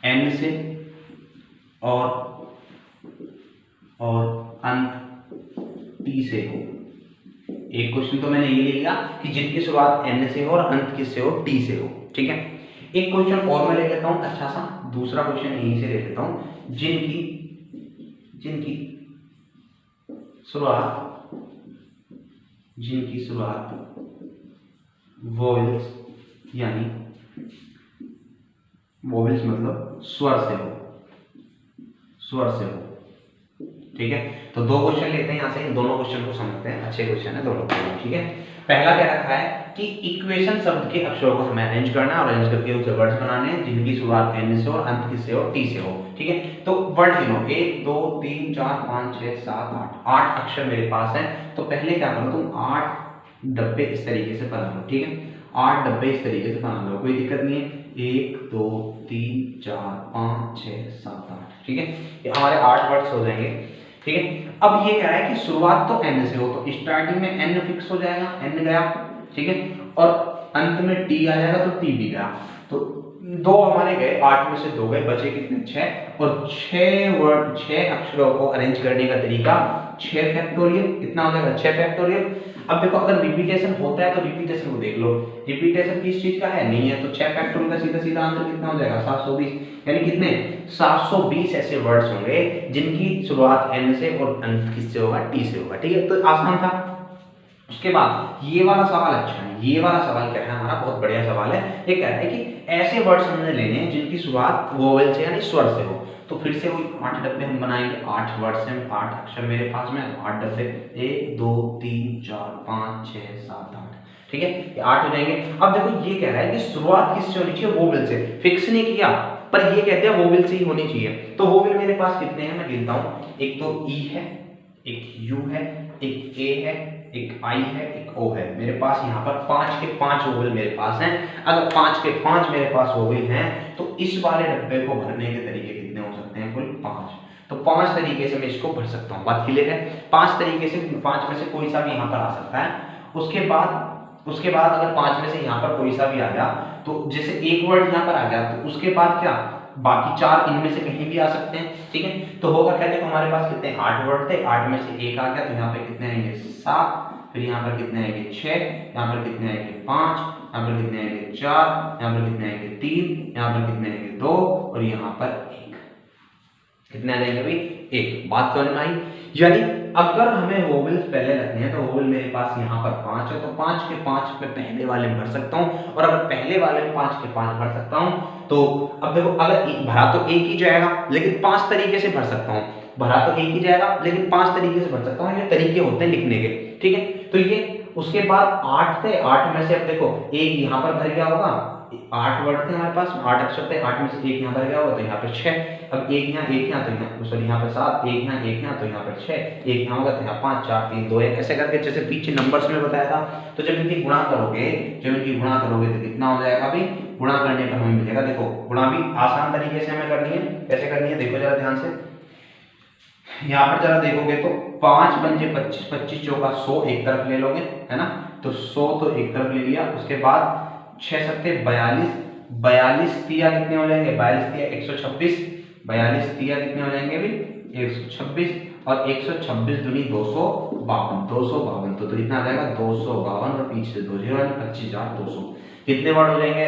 एन से और अंत टी से हो। एक क्वेश्चन तो मैंने ये ले लिया कि जिनकी शुरुआत एन से हो और अंत किससे हो, टी से हो। ठीक है, एक क्वेश्चन और मैं ले लेता हूँ अच्छा सा, दूसरा क्वेश्चन यहीं से ले लेता हूँ। जिनकी शुरुआत वोवेल्स, यानी वोवेल्स मतलब स्वर से हो, ठीक है। तो दो क्वेश्चन लेते हैं यहाँ से, इन दोनों क्वेश्चन को समझते हैं, अच्छे क्वेश्चन है दोनों, ठीक है। पहला क्या रखा है कि इक्वेशन शब्द के अक्षरों को हमें अरेंज करना है और अरेंज करके उसे वर्ड्स बनाने हैं जिनकी शुरुआत एन से और अंत किससे हो, टी से हो, ठीक है। तो वर्ड गिनो, 1 2 3 4 5 6 7 8, 8 अक्षर मेरे पास है। तो पहले क्या करो तुम 8 डब्बे इस तरीके से बना लो, ठीक है। 8 डब्बे इस तरीके से बना लो, कोई दिक्कत नहीं है। 1 2 3 4 5 6 7 8, ठीक है। ये हमारे 8 वर्ड्स हो जाएंगे, ठीक है। अब ये कह रहा है कि शुरुआत तो एन से हो, तो स्टार्टिंग में एन फिक्स हो जाएगा, एन गया, ठीक है। और अंत में टी आ जाएगा, तो टी भी गया। तो दो हमारे गए, 8 में से 2 गए, बचे कितने, 6। और 6 अक्षरों को अरेंज करने का तरीका 6 फैक्टोरियल, कितना हो जाएगा, 6 फैक्टोरियल। अब देखो अगर रिपीटेशन होता है तो रिपीटेशन को देख लो, रिपीटेशन किस चीज का है, नहीं है, तो 6 फैक्टोरियल का सीधा सीधा आंसर कितना हो जाएगा, 720। यानी कितने, 720 ऐसे वर्ड्स होंगे जिनकी शुरुआत एन से और अंत किससे होगा, टी से होगा, ठीक है। तो आसान था। उसके बाद ये वाला सवाल अच्छा है, ये वाला सवाल क्या है हमारा, बहुत बढ़िया सवाल है। ये कहता है कि ऐसे वर्ड्स हमने लेने हैं जिनकी शुरुआत वोवेल से यानी स्वर से हो। तो फिर से वही 8 डब्बे हम बनाएंगे, 8 वर्ड्स हैं, 8 अक्षर मेरे पास में, 8 डब्बे, 1 2 3 4 5 6 7 8, ठीक है, ये 8 हो जाएंगे। अब देखो ये कह रहा है कि शुरुआत किससे होनी चाहिए, वोवेल से। फिक्स नहीं किया, पर ये कहते हैं वोवेल से ही होनी चाहिए। तो वोवेल मेरे पास कितने हैं, मैं गिनता हूं। एक तो ई है, एक यू है, एक ए है, एक आई है, एक ओ है। मेरे पास यहाँ पर 5 के 5 वोवेल मेरे पास हैं। अगर 5 के 5 मेरे पास वोवेल हैं तो इस वाले डब्बे को भरने के तरीके कितने हो सकते हैं, कुल 5। तो 5 तरीके से मैं इसको भर सकता हूँ, बात क्लियर है। 5 तरीके से, 5 में से कोई सा भी यहाँ पर आ सकता है। उसके बाद अगर 5 में से यहाँ पर कोई सा भी आ गया, तो जैसे एक वर्ड यहाँ पर आ गया, तो उसके बाद क्या, बाकी 4 इनमें से कहीं भी आ सकते हैं, ठीक है। तो होगा क्या, देखो हमारे पास कितने 8 वर्ड थे, 8 में से एक आ गया, तो यहाँ पे कितने आएंगे, 7। फिर यहाँ पर कितने आएंगे, 6। यहाँ पर कितने आएंगे, 5। यहाँ पर कितने आएंगे, 4। यहाँ पर कितने आएंगे, 3। यहाँ पर कितने आएंगे, 2। और यहाँ पर 1। कितने आ जाएंगे भाई, 1। बात समझ में आई। यानी अगर हमें वोवेल्स पहले रखने हैं तो वोवेल मेरे पास यहाँ पर 5 है, तो 5 के 5 पे पहले वाले में भर सकता हूँ। और अगर पहले वाले में 5 के 5 भर सकता हूँ, तो अब देखो अगर भरा तो एक ही जाएगा, लेकिन 5 तरीके से भर सकता हूँ। भरा तो एक ही जाएगा लेकिन 5 तरीके से भर सकता हूँ, ये तरीके होते हैं लिखने के, ठीक है। तो ये उसके बाद 8 थे, 8 में से अब देखो एक यहाँ पर भर गया होगा, 8 वर्ड थे हमारे पास, 8 अक्षर थे, 8 में से एक यहाँ भर गया होगा, तो यहाँ पर 6। अब एक यहाँ तो यहाँ, सॉरी यहाँ पर 7, एक यहाँ तो यहाँ पर 6, एक यहाँ होगा तो यहाँ 5 4 3 2 1, ऐसे करके जैसे पीछे नंबर्स में बताया था। तो जब इनकी गुणा करोगे तो कितना हो जाएगा भाई, गुणा करने पर हमें मिलेगा, देखो गुणा भी आसान तरीके से हमें करनी है। कैसे करनी है, देखो जरा ध्यान से, यहाँ पर जरा देखोगे तो 5 पंजे 25, 25 चौका 100 एक तरफ ले लोगे, है ना। तो 100 तो एक तरफ ले लिया। उसके बाद 6 सत्ते 42, 42 तिया कितने हो जाएंगे, 42 तिया 126, 42 तिया कितने हो जाएंगे भाई 126, और 126 दूनी 252, 252, तो कितना आ जाएगा 252, और पीछे 2 जीरो, 25,200। कितने वर्ड हो जाएंगे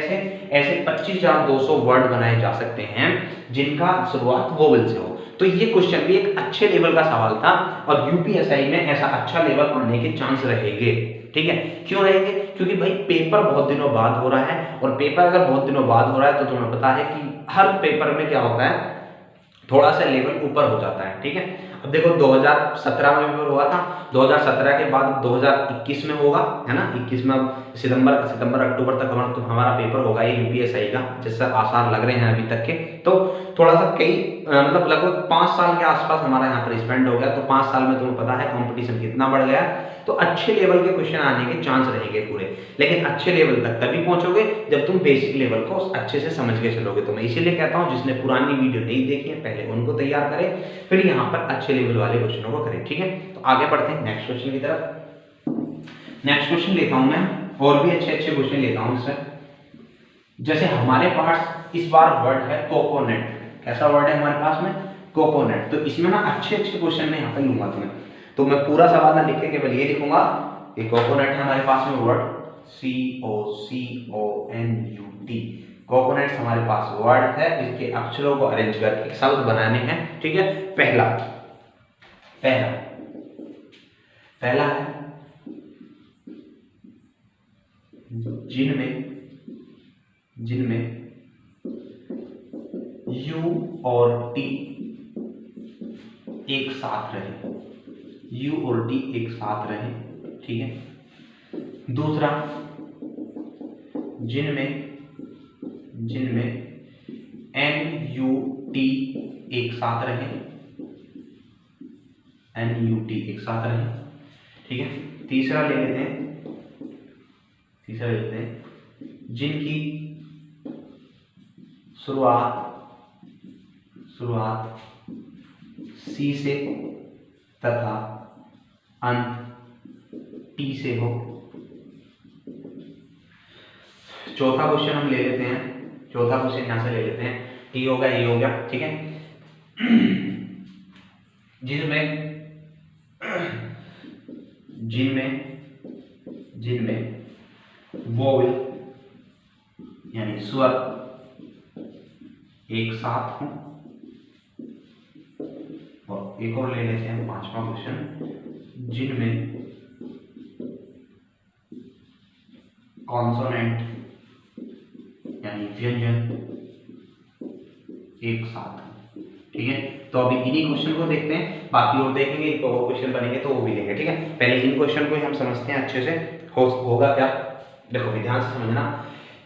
ऐसे 25,200 वर्ड बनाए जा सकते हैं जिनका शुरुआत वोवेल से हो। तो ये क्वेश्चन भी एक अच्छे लेवल का सवाल था, और यूपीएसआई में ऐसा अच्छा लेवल आने के चांस रहेंगे, ठीक है। क्यों रहेंगे, क्योंकि भाई पेपर बहुत दिनों बाद हो रहा है, और पेपर अगर बहुत दिनों बाद हो रहा है तो तुम्हें पता है कि हर पेपर में क्या होता है, थोड़ा सा लेवल ऊपर हो जाता है, ठीक है। अब देखो 2017 में पेपर हुआ था, 2017 के बाद 2021 में होगा, है ना। 21 में सितंबर अक्टूबर तक हमारा पेपर होगा ये यूपीएसआई का, जैसे आसार लग रहे हैं अभी तक के। तो थोड़ा सा मतलब लगभग 5 साल के आसपास हमारा यहाँ पर स्पेंड हो गया। तो 5 साल में तुम्हें पता है कंपटीशन कितना बढ़ गया, तो अच्छे लेवल के क्वेश्चन आने के चांस रहेंगे पूरे। लेकिन अच्छे लेवल तक तभी पहुंचोगे जब तुम बेसिक लेवल को अच्छे से समझ के चलोगे। तो मैं इसीलिए कहता हूं जिसने पुरानी वीडियो नहीं देखी है पहले उनको तैयार करें, फिर यहाँ पर अच्छे लेवल वाले क्वेश्चनों को करें, ठीक है। तो आगे बढ़ते हैं नेक्स्ट क्वेश्चन की तरफ। नेक्स्ट क्वेश्चन लेता हूं मैं, और भी अच्छे क्वेश्चन लेता हूं इसमें। जैसे हमारे पास इस बार वर्ड है कोकोनट। कैसा वर्ड है हमारे पास में, कोकोनट। तो इसमें ना अच्छे क्वेश्चन मैं यहाँ पे लूंगा तुम्हें, तो मैं पूरा सवाल ना लिख के केवल ये लिखूंगा कि कोकोनट है हमारे पास में वर्ड, COCONUT। कोकोनट हमारे पास वर्ड है, इसके अक्षरों को अरेंज करके शब्द बनाने हैं, ठीक है। पहला है जिनमें U और T एक साथ रहे, यू और टी एक साथ रहे, ठीक है। दूसरा, जिनमें एन यू टी एक साथ रहे, एन यू टी एक साथ रहे, ठीक है। तीसरा ले लेते हैं जिनकी शुरुआत सी से तथा अंत टी से हो। चौथा क्वेश्चन हम ले लेते हैं, चौथा क्वेश्चन यहां से ले लेते हैं, टी हो गया, ए हो गया, ठीक है। जिनमें वोवेल यानी स्वर एक साथ हो। और एक और ले लेते हैं, पांचवा क्वेश्चन, जिनमें कॉन्सोनेंट यानी व्यंजन एक साथ, ठीक है। तो अभी इन्हीं क्वेश्चन को देखते हैं, बाकी और देखेंगे, एक और क्वेश्चन बनेंगे तो वो भी देंगे, ठीक है। पहले इन क्वेश्चन को हम समझते हैं अच्छे से, होगा क्या, देखो ध्यान से समझना।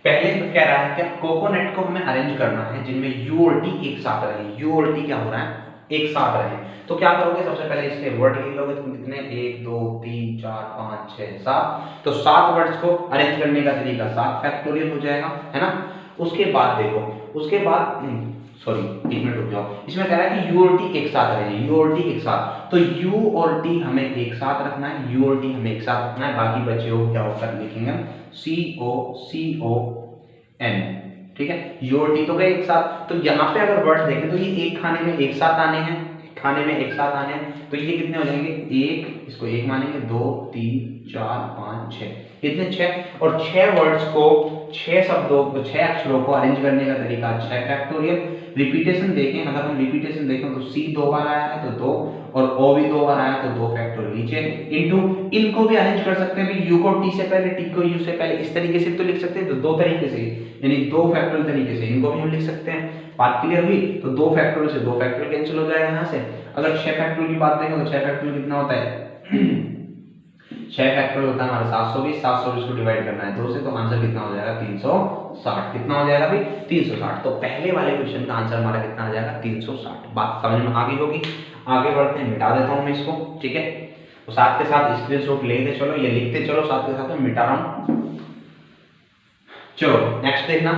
पहले तो कह रहा है क्या, कोकोनट को हमें अरेंज करना है जिनमें यू और टी एक साथ रहे। यू और टी क्या हो रहा है, एक साथ रहे। तो क्या करोगे, सबसे पहले इसके वर्ड लिख लोगे तुम, कितने, 1 2 3 4 5 6 7। तो 7 वर्ड्स को अरेंज करने का तरीका 7 फैक्टोरियल हो जाएगा, है ना। उसके बाद देखो, उसके बाद सॉरी 1 मिनट रुक जाओ, इसमें कह रहा है कि यू और टी एक साथ रहे, यू और टी एक साथ। तो यू और टी हमें एक साथ रखना है, यू और टी हमें एक साथ रखना है। बाकी बचे हो क्या होकर लिखेंगे, COCON, ठीक है। यू और टी तो गए एक साथ। तो यहाँ पे अगर वर्ड देखें तो ये एक खाने में एक साथ आने हैं, तो ये कितने हो जाएंगे, एक, इसको एक मानेंगे, 2 3 4 5 6, कितने 6। और 6 वर्ड्स को, 6 शब्दों को, 6 अक्षरों को अरेंज करने का तरीका 6 फैक्टोरियल। रिपीटेशन देखें, अगर हम रिपीटेशन देखें तो सी 2 बार आया है तो 2, और ओ भी 2 बार आया तो 2 फैक्टोरियल नीचे इनटू। इनको भी अरेंज कर सकते हैं, यू को टी से पहले, टी को यू से पहले, इस तरीके से तो लिख सकते हैं। तो 2 तरीके से, यानी 2 फैक्टोरियल तरीके से इनको भी हम लिख सकते हैं। बात क्लियर हुई। तो 2 फैक्टोरियल से 2 फैक्टोरियल कैंसिल हो जाएगा यहाँ से। अगर 6 फैक्टोरियल की बात करें तो 6 फैक्टोरियल कितना होता है 6 फैक्टोरियल होता है हमारा 720, 720 को डिवाइड करना है 2 से, तो आंसर कितना हो जाएगा 360। कितना हो जाएगा भाई 360। तो पहले वाले क्वेश्चन का आंसर हमारा कितना आ जाएगा 360। बात समझ में आ गई होगी। आगे बढ़ते हैं, मिटा देता हूं मैं इसको, ठीक है। तो साथ के साथ स्क्रीनशॉट लेते चलो, ये लिखते चलो, साथ के साथ मैं मिटा रहा हूं। चलो नेक्स्ट देखना।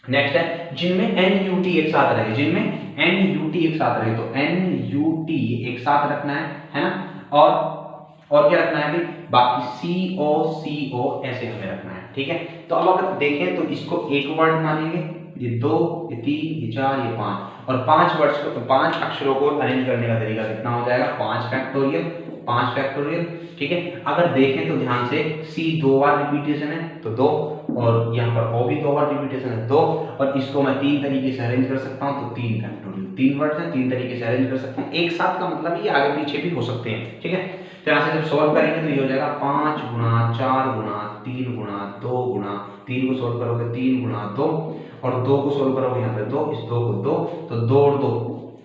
नेक्स्ट है जिनमें एन यू टी एक साथ रहे, जिनमें एन यू टी एक साथ रहे। तो एन यू टी एक साथ रखना है ना। और क्या रखना है भाई, बाकी सी ओ ऐसे हमें रखना है, ठीक है। तो अब अगर देखें तो इसको एक वर्ड मानेंगे, ये 2 ये 3 ये 4 ये 5, और 5 वर्ड्स को, 5 अक्षरों को अरेंज करने का तरीका कितना हो जाएगा 5 फैक्टोरियल, ठीक है। अगर देखें तो ध्यान से, सी 2 बार रिपीटेशन है तो 2, और यहाँ पर ओ भी 2 बार रिपीटेशन है 2, और इसको मैं 3 तरीके से अरेंज कर सकता हूँ। तो 3 फैक्टोरियल, 3 वर्ड्स हैं, 3 तरीके से अरेंज कर सकता हूँ। एक साथ का मतलब ये आगे पीछे भी हो सकते हैं, ठीक है। तो यहाँ से जब सॉल्व करेंगे तो ये हो जाएगा 5 गुणा 4 गुणा 3 गुणा 2 गुणा, 3 को सॉल्व करोगे 3 गुणा 2, और 2 को सॉल्व करोगे यहाँ पे 2, इस 2 को 2, तो 2 और 2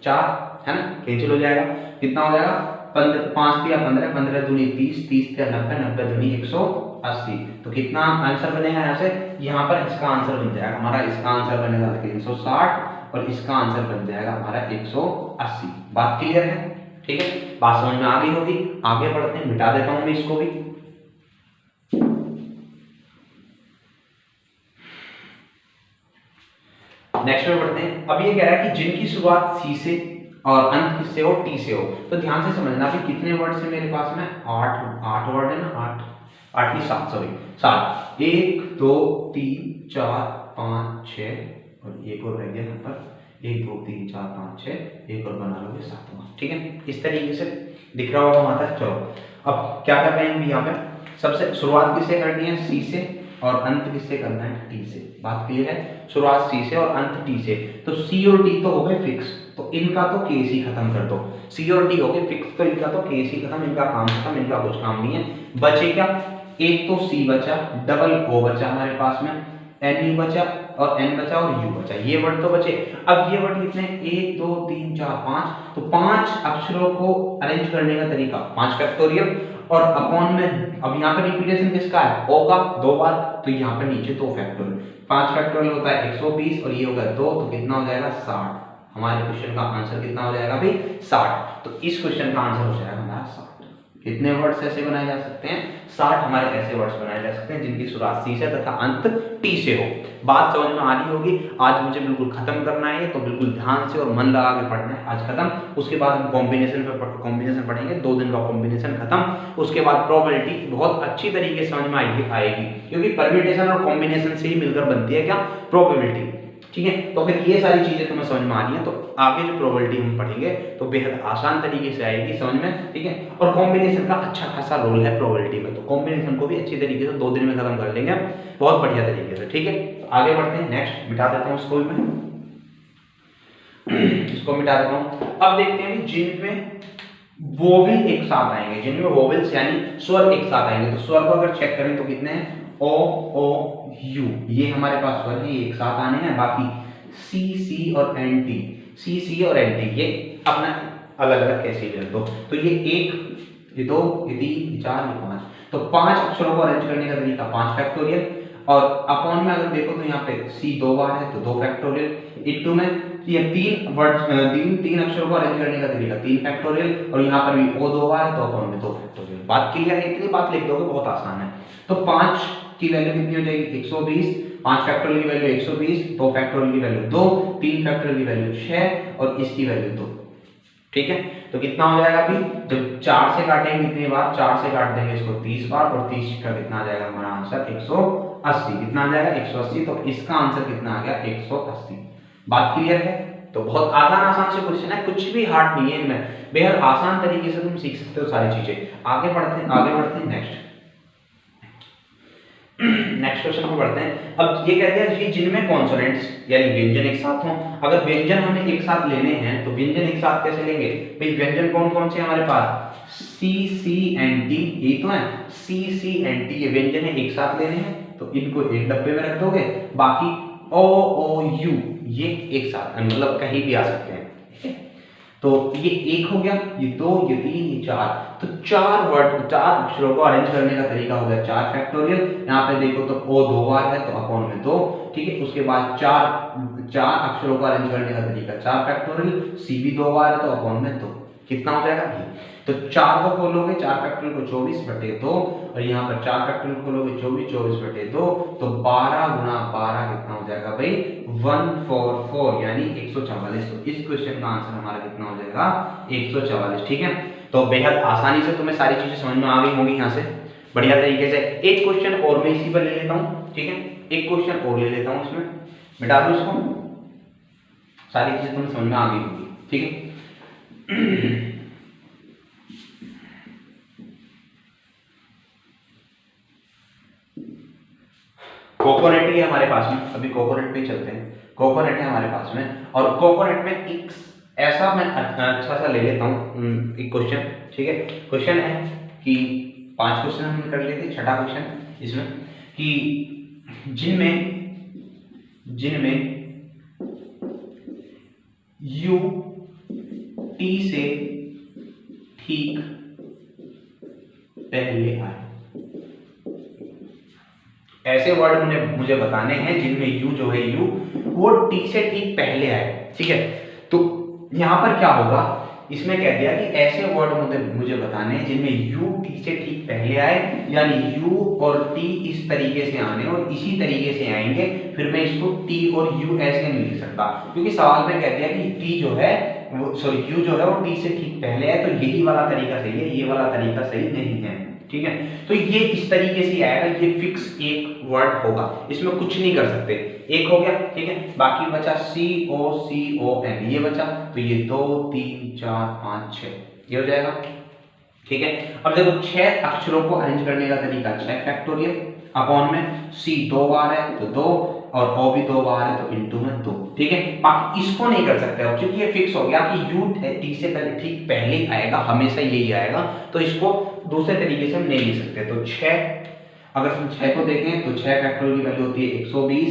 4, है ना, कैंसिल हो जाएगा। कितना हो जाएगा 5 दिया 15, 15 दूनी 30, 30 दिया 90, 90 दूनी 180। तो कितना आंसर बनेगा यहाँ से, यहाँ पर इसका आंसर बन जाएगा हमारा, इसका आंसर बनेगा 360, और इसका आंसर बन जाएगा हमारा 180। बात क्लियर है, ठीक है। बात समझ में आ गई होगी। आगे बढ़ते हैं, मिटा देता हूं मैं इसको भी। नेक्स्ट में बढ़ते हैं। अब ये कह रहा है कि जिनकी शुरुआत सी से और अंत किससे हो, टी से हो। तो ध्यान से समझना कि कितने वर्ड से मेरे पास में 8 वर्ड है ना, 8 नहीं 7, सॉरी 7, 1 2 3 4 5 6, और एक और रह गया यहाँ पर, 1 2 3 4 5 6, एक और बना लोगे 7वां, ठीक है। इस तरीके से दिख रहा होगा वहां तक। चलो अब क्या कर रहे हैं यहाँ पे, सबसे शुरुआत किससे करनी है, सी से, और अंत किससे करना है, टी से। बात क्लियर है, शुरुआत सी से और अंत टी से। तो सी और टी तो हो गए फिक्स, तो इनका तो केस ही खत्म कर दो। सी और टी हो गए फिक्स, तो इनका तो केस ही खत्म, इनका काम खत्म, इनका कुछ काम नहीं है। बचे क्या, एक तो सी बचा, डबल ओ बचा हमारे पास में, एन यू बचा, और n बचा और u बचा, ये वर्ड तो बचे। अब ये वर्ड कितने, 1 2 3 4 5, तो 5 अक्षरों को अरेंज करने का तरीका 5 फैक्टोरियल और अपॉन में, अब यहाँ पे रिपीटेशन किसका है, o का 2 बार, तो यहाँ पे नीचे 2 फैक्टोरियल, 5 फैक्टोरियल होता है 120 और ये होगा 2, तो कितना हो जाएगा 60। हमारे क्वेश्चन का आंसर कितना हो जाएगा भाई 60। तो इस क्वेश्चन का आंसर हो जाएगा हमारा 60। कितने वर्ड्स ऐसे बनाए जा सकते हैं, 60 हमारे ऐसे वर्ड्स बनाए जा सकते हैं जिनकी शुरुआत सी से तथा अंत टी से हो। बात समझ में आ रही होगी। आज मुझे बिल्कुल खत्म करना है, तो बिल्कुल ध्यान से और मन लगा के पढ़ना है। आज खत्म, उसके बाद हम कॉम्बिनेशन पढ़ेंगे, 2 दिन का कॉम्बिनेशन खत्म। उसके बाद प्रोबेबिलिटी बहुत अच्छी तरीके से समझ में आएगी, क्योंकि परम्यूटेशन और कॉम्बिनेशन से ही मिलकर बनती है क्या, प्रोबेबिलिटी। ठीक है, तो फिर ये सारी चीजें तुम्हें समझ में आ रही हैं, तो आगे जो प्रोबेबिलिटी हम पढ़ेंगे तो बेहद आसान तरीके से आएगी समझ में। ठीक है, और कॉम्बिनेशन का अच्छा खासा रोल है प्रोबेबिलिटी में, तो कॉम्बिनेशन को भी अच्छी तरीके से 2 दिन में खत्म कर लेंगे बहुत बढ़िया तरीके से। ठीक है, तो आगे बढ़ते हैं, नेक्स्ट मिटा देता हूँ इसको भी मैं, इसको मिटा देता हूँ। अब देखते हैं जिनमें वोवेल एक साथ आएंगे, जिनमें वोवेल्स यानी स्वर एक साथ आएंगे, तो स्वर को अगर चेक करें तो कितने हैं, ओ ओ यू, ये हमारे पास स्वर है, ये एक साथ आने हैं। बाकी सी सी और एन टी, सी सी और एन टी ये अपना अलग अलग कैसे ले दो, तो ये 1 ये 2 ये 3 ये 4 ये 5, तो 5 अक्षरों को अरेंज करने का तरीका 5 फैक्टोरियल, और अपॉन में अगर देखो तो यहाँ पे सी 2 बार है तो 2 फैक्टोरियल, इनटू में ये 3 वर्ड्स 3 अक्षरों को अरेंज करने का तरीका 3 फैक्टोरियल, और यहाँ पर भी ओ 2 बार है तो अपॉन में 2 फैक्टोरियल। बात क्लियर है, इतनी बात लिख दोगे बहुत आसान है। तो 5 की वैल्यू कितनी हो जाएगी 120, 5 फैक्टोरियल की वैल्यू 120, 2 फैक्टोरियल की वैल्यू 2, 3 फैक्टोरियल की वैल्यू 6 और इसकी वैल्यू 2। ठीक है, तो कितना हो जाएगा अभी, जब 4 से काटेंगे कितनी बार, 4 से काट देंगे इसको 30 बार, और 30 का कितना आ जाएगा हमारा आंसर 180, कितना आ जाएगा 180, तो इसका आंसर कितना आ गया 180। बात क्लियर है, तो बहुत आसान से क्वेश्चन है, कुछ भी हार्ड नहीं है इनमें, बेहद आसान तरीके से तुम सीख सकते हो सारी चीजें। आगे बढ़ते हैं नेक्स्ट क्वेश्चन को बढ़ते हैं। अब ये कहते हैं कि जिनमें कॉन्सोनेंट्स यानी व्यंजन एक साथ हों, अगर व्यंजन हमें एक साथ लेने हैं तो व्यंजन एक साथ कैसे लेंगे भाई, व्यंजन कौन कौन से हमारे पास, सी सी एन टी, ये तो है सी सी एन टी, ये व्यंजन है एक साथ लेने हैं तो इनको एक डब्बे में रख दोगे, बाकी ओ ओ यू ये एक साथ मतलब कहीं भी आ सकते हैं। तो ये 1 हो गया, ये 2 ये 3 ये 4, तो 4 अक्षरों को अरेंज करने का तरीका हो गया 4 फैक्टोरियल। यहाँ पे देखो तो ओ 2 बार है तो अपॉन में 2। ठीक है, उसके बाद 4 अक्षरों को अरेंज करने का तरीका 4 फैक्टोरियल, सी भी 2 बार है तो अपॉन में 2, कितना हो जाएगा ये, तो 4 को खोलोगे 4 फैक्टोरियल को 24/2, और यहाँ पर 4 फैक्टोरियल खोलोगे 24/2, तो 12 गुना 12 कितना हो जाएगा भाई 144 यानी 144। तो इस क्वेश्चन का आंसर हमारा कितना हो जाएगा 144। ठीक है, तो बेहद आसानी से तुम्हें सारी चीजें समझ में आ गई होंगी यहाँ से बढ़िया तरीके से। एक क्वेश्चन और मैं इसी पर ले लेता हूँ। ठीक है, एक क्वेश्चन और ले लेता हूँ, इसमें मिटा दूं इसको, सारी चीजें तुम्हें समझ में आ गई होंगी। ठीक है, कोकोनट है हमारे पास में, अभी कोकोनट पे चलते हैं। कोकोनट है हमारे पास में, और कोकोनट में एक ऐसा मैं अच्छा सा ले लेता हूँ एक क्वेश्चन। ठीक है, क्वेश्चन है कि 5 क्वेश्चन हमने कर लिए थे, छठा क्वेश्चन इसमें कि जिनमें यू टी से ठीक पहले आए, ऐसे वर्ड मुझे बताने हैं जिनमें यू जो है यू वो टी से ठीक पहले आए। ठीक है, तो यहां पर क्या होगा, इसमें कह दिया कि ऐसे वर्ड मुझे बताने हैं जिनमें यू टी से ठीक पहले आए, यानी यू और टी इस तरीके से आने और इसी तरीके से आएंगे। फिर मैं इसको टी और यू ऐसे नहीं लिख सकता, क्योंकि सवाल में कह दिया कि टी जो है यू जो है वो टी से ठीक पहले है, तो यही वाला तरीका सही है, ये वाला तरीका सही नहीं है। ठीक है, तो ये इस तरीके से आएगा, ये फिक्स एक वर्ड होगा, इसमें कुछ नहीं कर सकते। एक हो गया, ठीक है, बाकी बचा COCON, ये बचा, तो ये 2 3 4 5 6 ये हो जाएगा। ठीक है, अब देखो 6 अक्षरों को अरेंज करने का तरीका 6 फैक्टोरियल, अपॉन में C 2 बार है तो 2, और O भी 2 बार है तो इनटू में 2। ठीक है, बाकी इसको नहीं कर सकते अब, क्योंकि ये फिक्स हो गया कि U T से पहले ठीक पहले ही आएगा, हमेशा यही आएगा, तो इसको दूसरे तरीके से हम नहीं लिख सकते। तो 6 अगर हम 6 को देखें तो 6 फैक्टोरियल की वैल्यू होती है 120,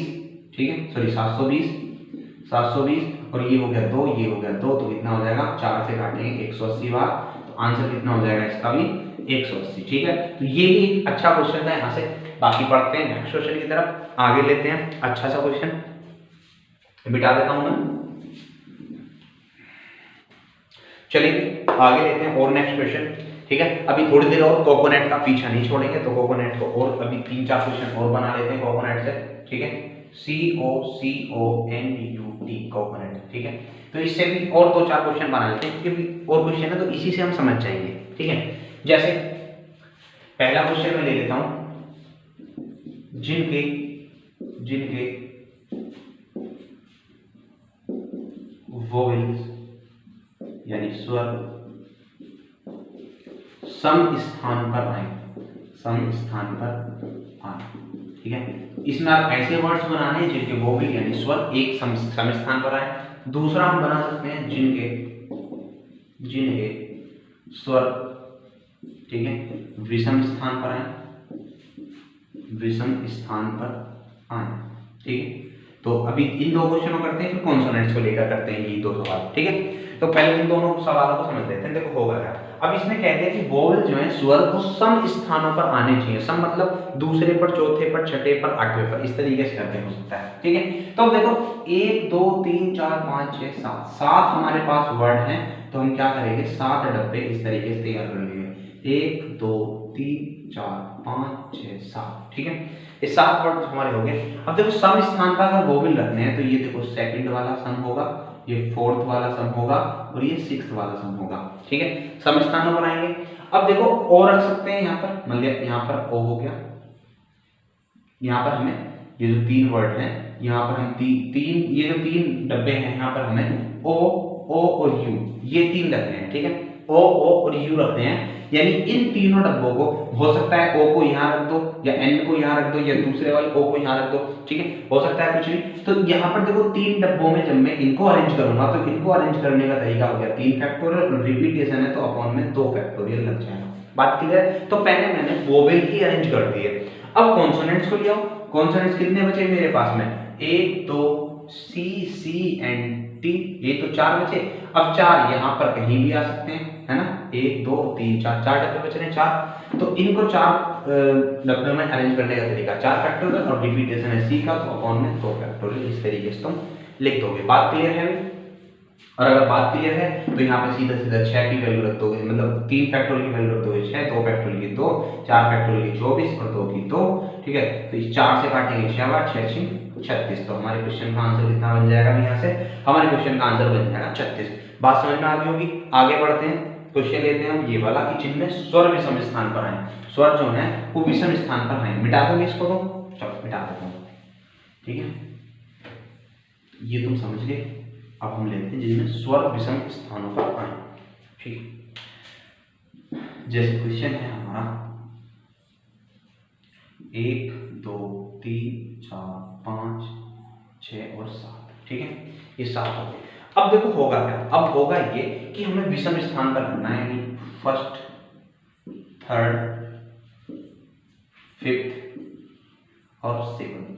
ठीक है, सॉरी 720 और ये हो गया 2, ये हो गया 2, तो कितना हो जाएगा, 4 से काटेंगे 180 बार, तो आंसर कितना हो जाएगा इसका भी 180। ठीक है, तो ये भी एक अच्छा क्वेश्चन था यहाँ से। बाकी पढ़ते हैं नेक्स्ट क्वेश्चन की तरफ, आगे लेते हैं अच्छा सा क्वेश्चन, बिठा देता हूं मैं। चलिए आगे लेते हैं और नेक्स्ट क्वेश्चन। ठीक है, अभी थोड़ी देर और कोकोनट का पीछा नहीं छोड़ेंगे, तो कोकोनट को और अभी 3-4 क्वेश्चन और बना लेते हैं कोकोनट से। ठीक है, COCONUT कोकोनट। ठीक है, तो इससे भी और 2-4 क्वेश्चन बना लेते हैं, क्योंकि और क्वेश्चन है तो इसी से हम समझ जाएंगे। ठीक है, जैसे पहला क्वेश्चन मैं ले लेता हूं, जिनके वोवेल्स यानी स्वर सम स्थान पर आए। ठीक है, इसमें आप ऐसे वर्ड्स बनाने हैं जिनके वोवेल यानी स्वर एक सम स्थान पर आए। दूसरा हम बना सकते हैं जिनके स्वर, ठीक है, विषम स्थान पर आए। ठीक है, तो अभी इन 2 क्वेश्चनों करते हैं, फिर कॉन्सोनेंट्स को लेकर करते हैं ये 2 सवाल। ठीक है, तो पहले इन दोनों सवालों को समझ लेते हैं। देखो होगा क्या, अब इसमें कहते हैं कि वोवेल जो है स्वर को सम स्थानों पर आने चाहिए। सम मतलब दूसरे पर, चौथे पर, छठे पर, 8वें पर, इस तरीके से करते हो सकता है। ठीक है, तो अब देखो 1 2 3 4 5 6 7 हमारे पास वर्ड हैं, तो हम क्या करेंगे, 7 डब्बे इस तरीके से तैयार कर लेंगे। 1 2 3 4 5 6 7। ठीक है, ये 7 वर्ड हमारे हो गए। अब देखो सम स्थान पर अगर वोवेल रखने हैं, तो ये देखो सेकंड वाला सम होगा, ये 4th वाला सम होगा, और ये 6th वाला सम होगा। ठीक है, सम स्थानों पर आएंगे। अब देखो ओ रख सकते हैं यहाँ पर, मतलब यहाँ पर ओ हो गया, यहाँ पर हमें ये जो 3 वर्ड हैं, यहाँ पर हम तीन ये जो 3 डब्बे हैं, यहाँ पर हमें ओ और यू, ये 3 रखने हैं। ठीक है, ओ और यू रखने हैं, यानी इन तीनों डब्बों को, हो सकता है ओ को यहाँ रख दो, या एन को यहाँ रख दो, या दूसरे वाले ओ को यहाँ रख दो। ठीक है, हो सकता है कुछ भी। तो यहाँ पर देखो 3 डब्बों में जब मैं इनको अरेंज करूंगा, तो इनको अरेंज करने का तरीका हो गया 3 फैक्टोरियल, और रिपीटेशन है तो अपॉन में 2 फैक्टोरियल लग जाएगा। बात क्लियर है? तो पहले मैंने वोवेल ही अरेंज कर दी है। अब कॉन्सोनेंट्स को ले आओ। कॉन्सोनेंट्स कितने बचे मेरे पास में, 1 2 C एंड T, ये तो 4 बचे। अब 4 यहाँ पर कहीं भी आ सकते हैं, है ना, 1 2 3 4 डब्बे बच रहे हैं 4, तो इनको 4 डब्बे में अरेंज करने का तरीका 4 फैक्टोरियल, और रिपीटेशन है C का, तो अपॉन में 2 फैक्टोरियल, इस तरीके से तुम लिख दोगे। बात क्लियर है? और अगर बात क्लियर है तो यहाँ पे सीधा 6 की वैल्यू रख दोगे, मतलब 3 फैक्टोरियल की वैल्यू रख दोगे 6, 2 फैक्टोरियल की 2, 4 फैक्टोरियल की 24 और 2 की 2। ठीक है, तो इस 4 से काटेंगे 6 बार, 6 6 36, तो हमारे क्वेश्चन का आंसर कितना बन जाएगा, यहाँ से हमारे क्वेश्चन का आंसर बन जाएगा 36। बात समझ में आ गई होगी। आगे बढ़ते हैं, क्वेश्चन लेते हैं हम ये वाला कि जिनमें स्वर विषम स्थान पर आए, स्वर जो है वो विषम स्थान पर आए। मिटा दोगे इसको, तो चलो मिटा देता हूँ। ठीक है, ये तुम समझ गए। अब हम लेते हैं जिनमें स्वर विषम स्थानों पर आए। ठीक, जैसे क्वेश्चन है हमारा 1 2 3 4 5 6 और 7। ठीक है, ये 7 हो गए। अब देखो होगा क्या, अब होगा ये कि हमें विषम स्थान पर रखना है, यानी फर्स्ट, थर्ड, फिफ्थ और सेवंथ।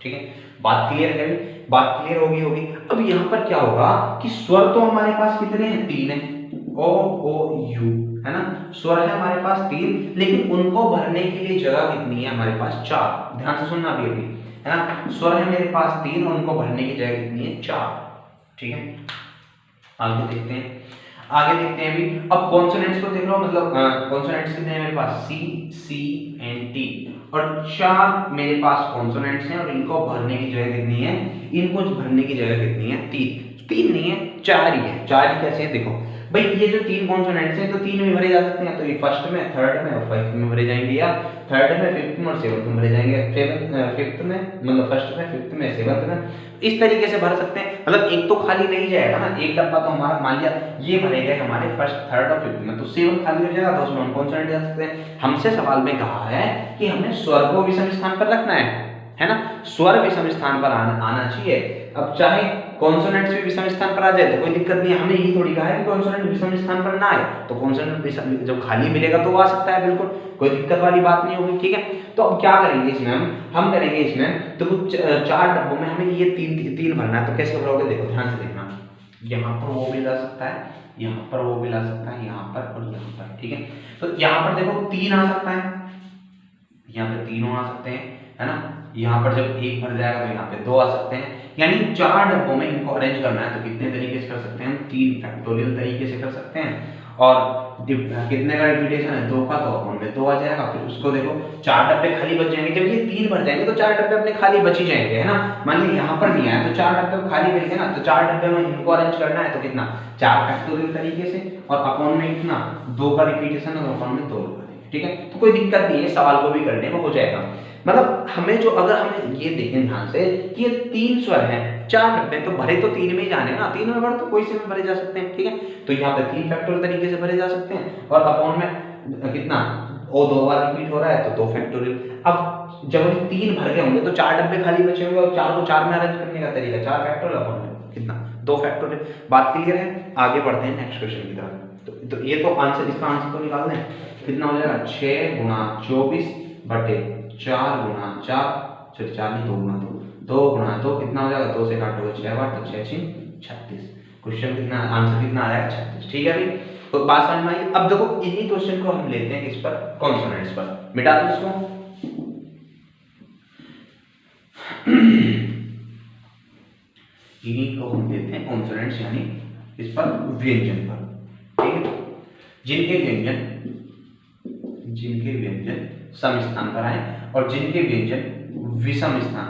ठीक है, बात क्लियर है? बात क्लियर होगी। अब यहाँ पर क्या होगा कि स्वर तो हमारे पास कितने हैं, 3 है, ओ यू, है ना, स्वर है हमारे पास 3, लेकिन उनको भरने के लिए जगह कितनी है हमारे पास, 4। ध्यान से सुनना अभी, है ना, स्वर है मेरे पास 3 और उनको भरने की जगह कितनी है, 4। ठीक है, आगे देखते हैं अभी। अब कॉन्सोनेंट्स को देख लो, मतलब कॉन्सोनेंट्स कितने हैं मेरे पास, C एंड T, और 4 मेरे पास कॉन्सोनेंट्स हैं, और इनको भरने की जगह कितनी है, इनको भरने की जगह कितनी है, 3 नहीं है, 4 ही है। 4 ही कैसे है, देखो भाई, ये जो 3 कॉन्सोनेंट्स हैं तो 3 में भरे जा सकते हैं, तो ये फर्स्ट में, थर्ड में और 5th में भरे जाएंगे, या थर्ड में, 5th में और 7th में भरे जाएंगे, 5th में, मतलब फर्स्ट में, 5th में, 7th में, इस तरीके से भर सकते हैं। मतलब एक तो खाली नहीं जाएगा ना, एक डब्बा तो हमारा, मान लिया ये भरे गए हमारे फर्स्ट, थर्ड और 5th में, तो 7 खाली हो जाएगा, तो उसमें हम कॉन्सोनेंट जा सकते हैं। हमसे सवाल में कहा है कि हमें स्वर को विषम स्थान पर रखना है ना, स्वर विषम स्थान पर आना चाहिए। अब चाहे कॉन्सोनेंट्स भी विषम स्थान पर आ जाए तो कोई दिक्कत नहीं है, हमने यही थोड़ी कहा है कि कॉन्सोनेंट विषम स्थान पर ना आए, तो कॉन्सोनेंट जब खाली मिलेगा तो वो आ सकता है, बिल्कुल कोई दिक्कत वाली बात नहीं होगी, ठीक है। तो अब क्या करेंगे इसमें हम करेंगे इसमें तो कुछ 4 डब्बों में हमें ये तीन भरना है, तो कैसे भरोगे देखो ध्यान से देखना, यहाँ पर वो भी ला सकता है, यहाँ पर वो भी ला सकता है, यहाँ पर और यहाँ पर, ठीक है। तो यहाँ पर देखो 3 आ सकता है, यहाँ पे 3 आ सकते हैं, है ना। यहाँ पर जब 1 भर जाएगा तो यहाँ पे 2 आ सकते हैं, यानी 4 डब्बों में इनको अरेंज करना है तो कितने तरीके से कर सकते हैं, 3 फैक्टोरियल तरीके से कर सकते हैं। और कितने का रिपीटेशन है 2 का, तो अपन में 2 आ जाएगा। फिर उसको देखो 4 डब्बे खाली बच जाएंगे, जब ये 3 भर जाएंगे तो 4 डब्बे अपने खाली बच ही जाएंगे, है ना। मान लीजिए यहाँ पर नहीं आया तो 4 डब्बे खाली मिल गए ना, तो 4 डब्बे में इनको अरेंज करना है तो कितना 4 फैक्टोरियल तरीके से, और अपॉन में कितना 2 का रिपीटेशन है तो अपॉन में 2 होगा, ठीक है। तो कोई दिक्कत नहीं है, सवाल को भी करने में हो जाएगा। मतलब हमें जो अगर हमें ये देखें ध्यान से कि ये 3 स्वर हैं, 4 डब्बे तो भरे तो 3 में ही जाने ना, 3 में भर तो कोई से में भरे जा सकते हैं, ठीक है। तो यहाँ पे 3 फैक्टोरियल तरीके से भरे जा सकते हैं, और अपॉन में कितना वो 2 बार रिपीट हो रहा है तो 2 फैक्टोरियल। अब जब हम 3 भर गए होंगे तो 4 डब्बे खाली बचे होंगे, और 4 को 4 में अरेंज करने का तरीका 4 फैक्टोरियल अपॉन में कितना 2 फैक्टोरियल। बात क्लियर है, आगे बढ़ते हैं नेक्स्ट क्वेश्चन की तरफ। तो ये तो आंसर, इसका आंसर तो निकाल दें, कितना हो जाएगा 6 गुना 24 बटे 4 गुना 4, सॉरी 4 नहीं 2 गुना 2 गुना 2 कितना हो जाएगा, 2 से काटोगे 6 बार तो 6 6 36। क्वेश्चन कितना, आंसर कितना आ जाएगा 36, ठीक है भाई। तो बात समझ में आई। अब देखो इन्हीं क्वेश्चन को हम लेते हैं किस पर, कॉन्सोनेंट्स पर। मिटा दो इसको, इन्हीं को हम लेते हैं कॉन्सोनेंट्स यानी इस पर व्यंजन पर, ठीक है। जिनके व्यंजन सम स्थान पर आए और जिनके व्यंजन विषम स्थान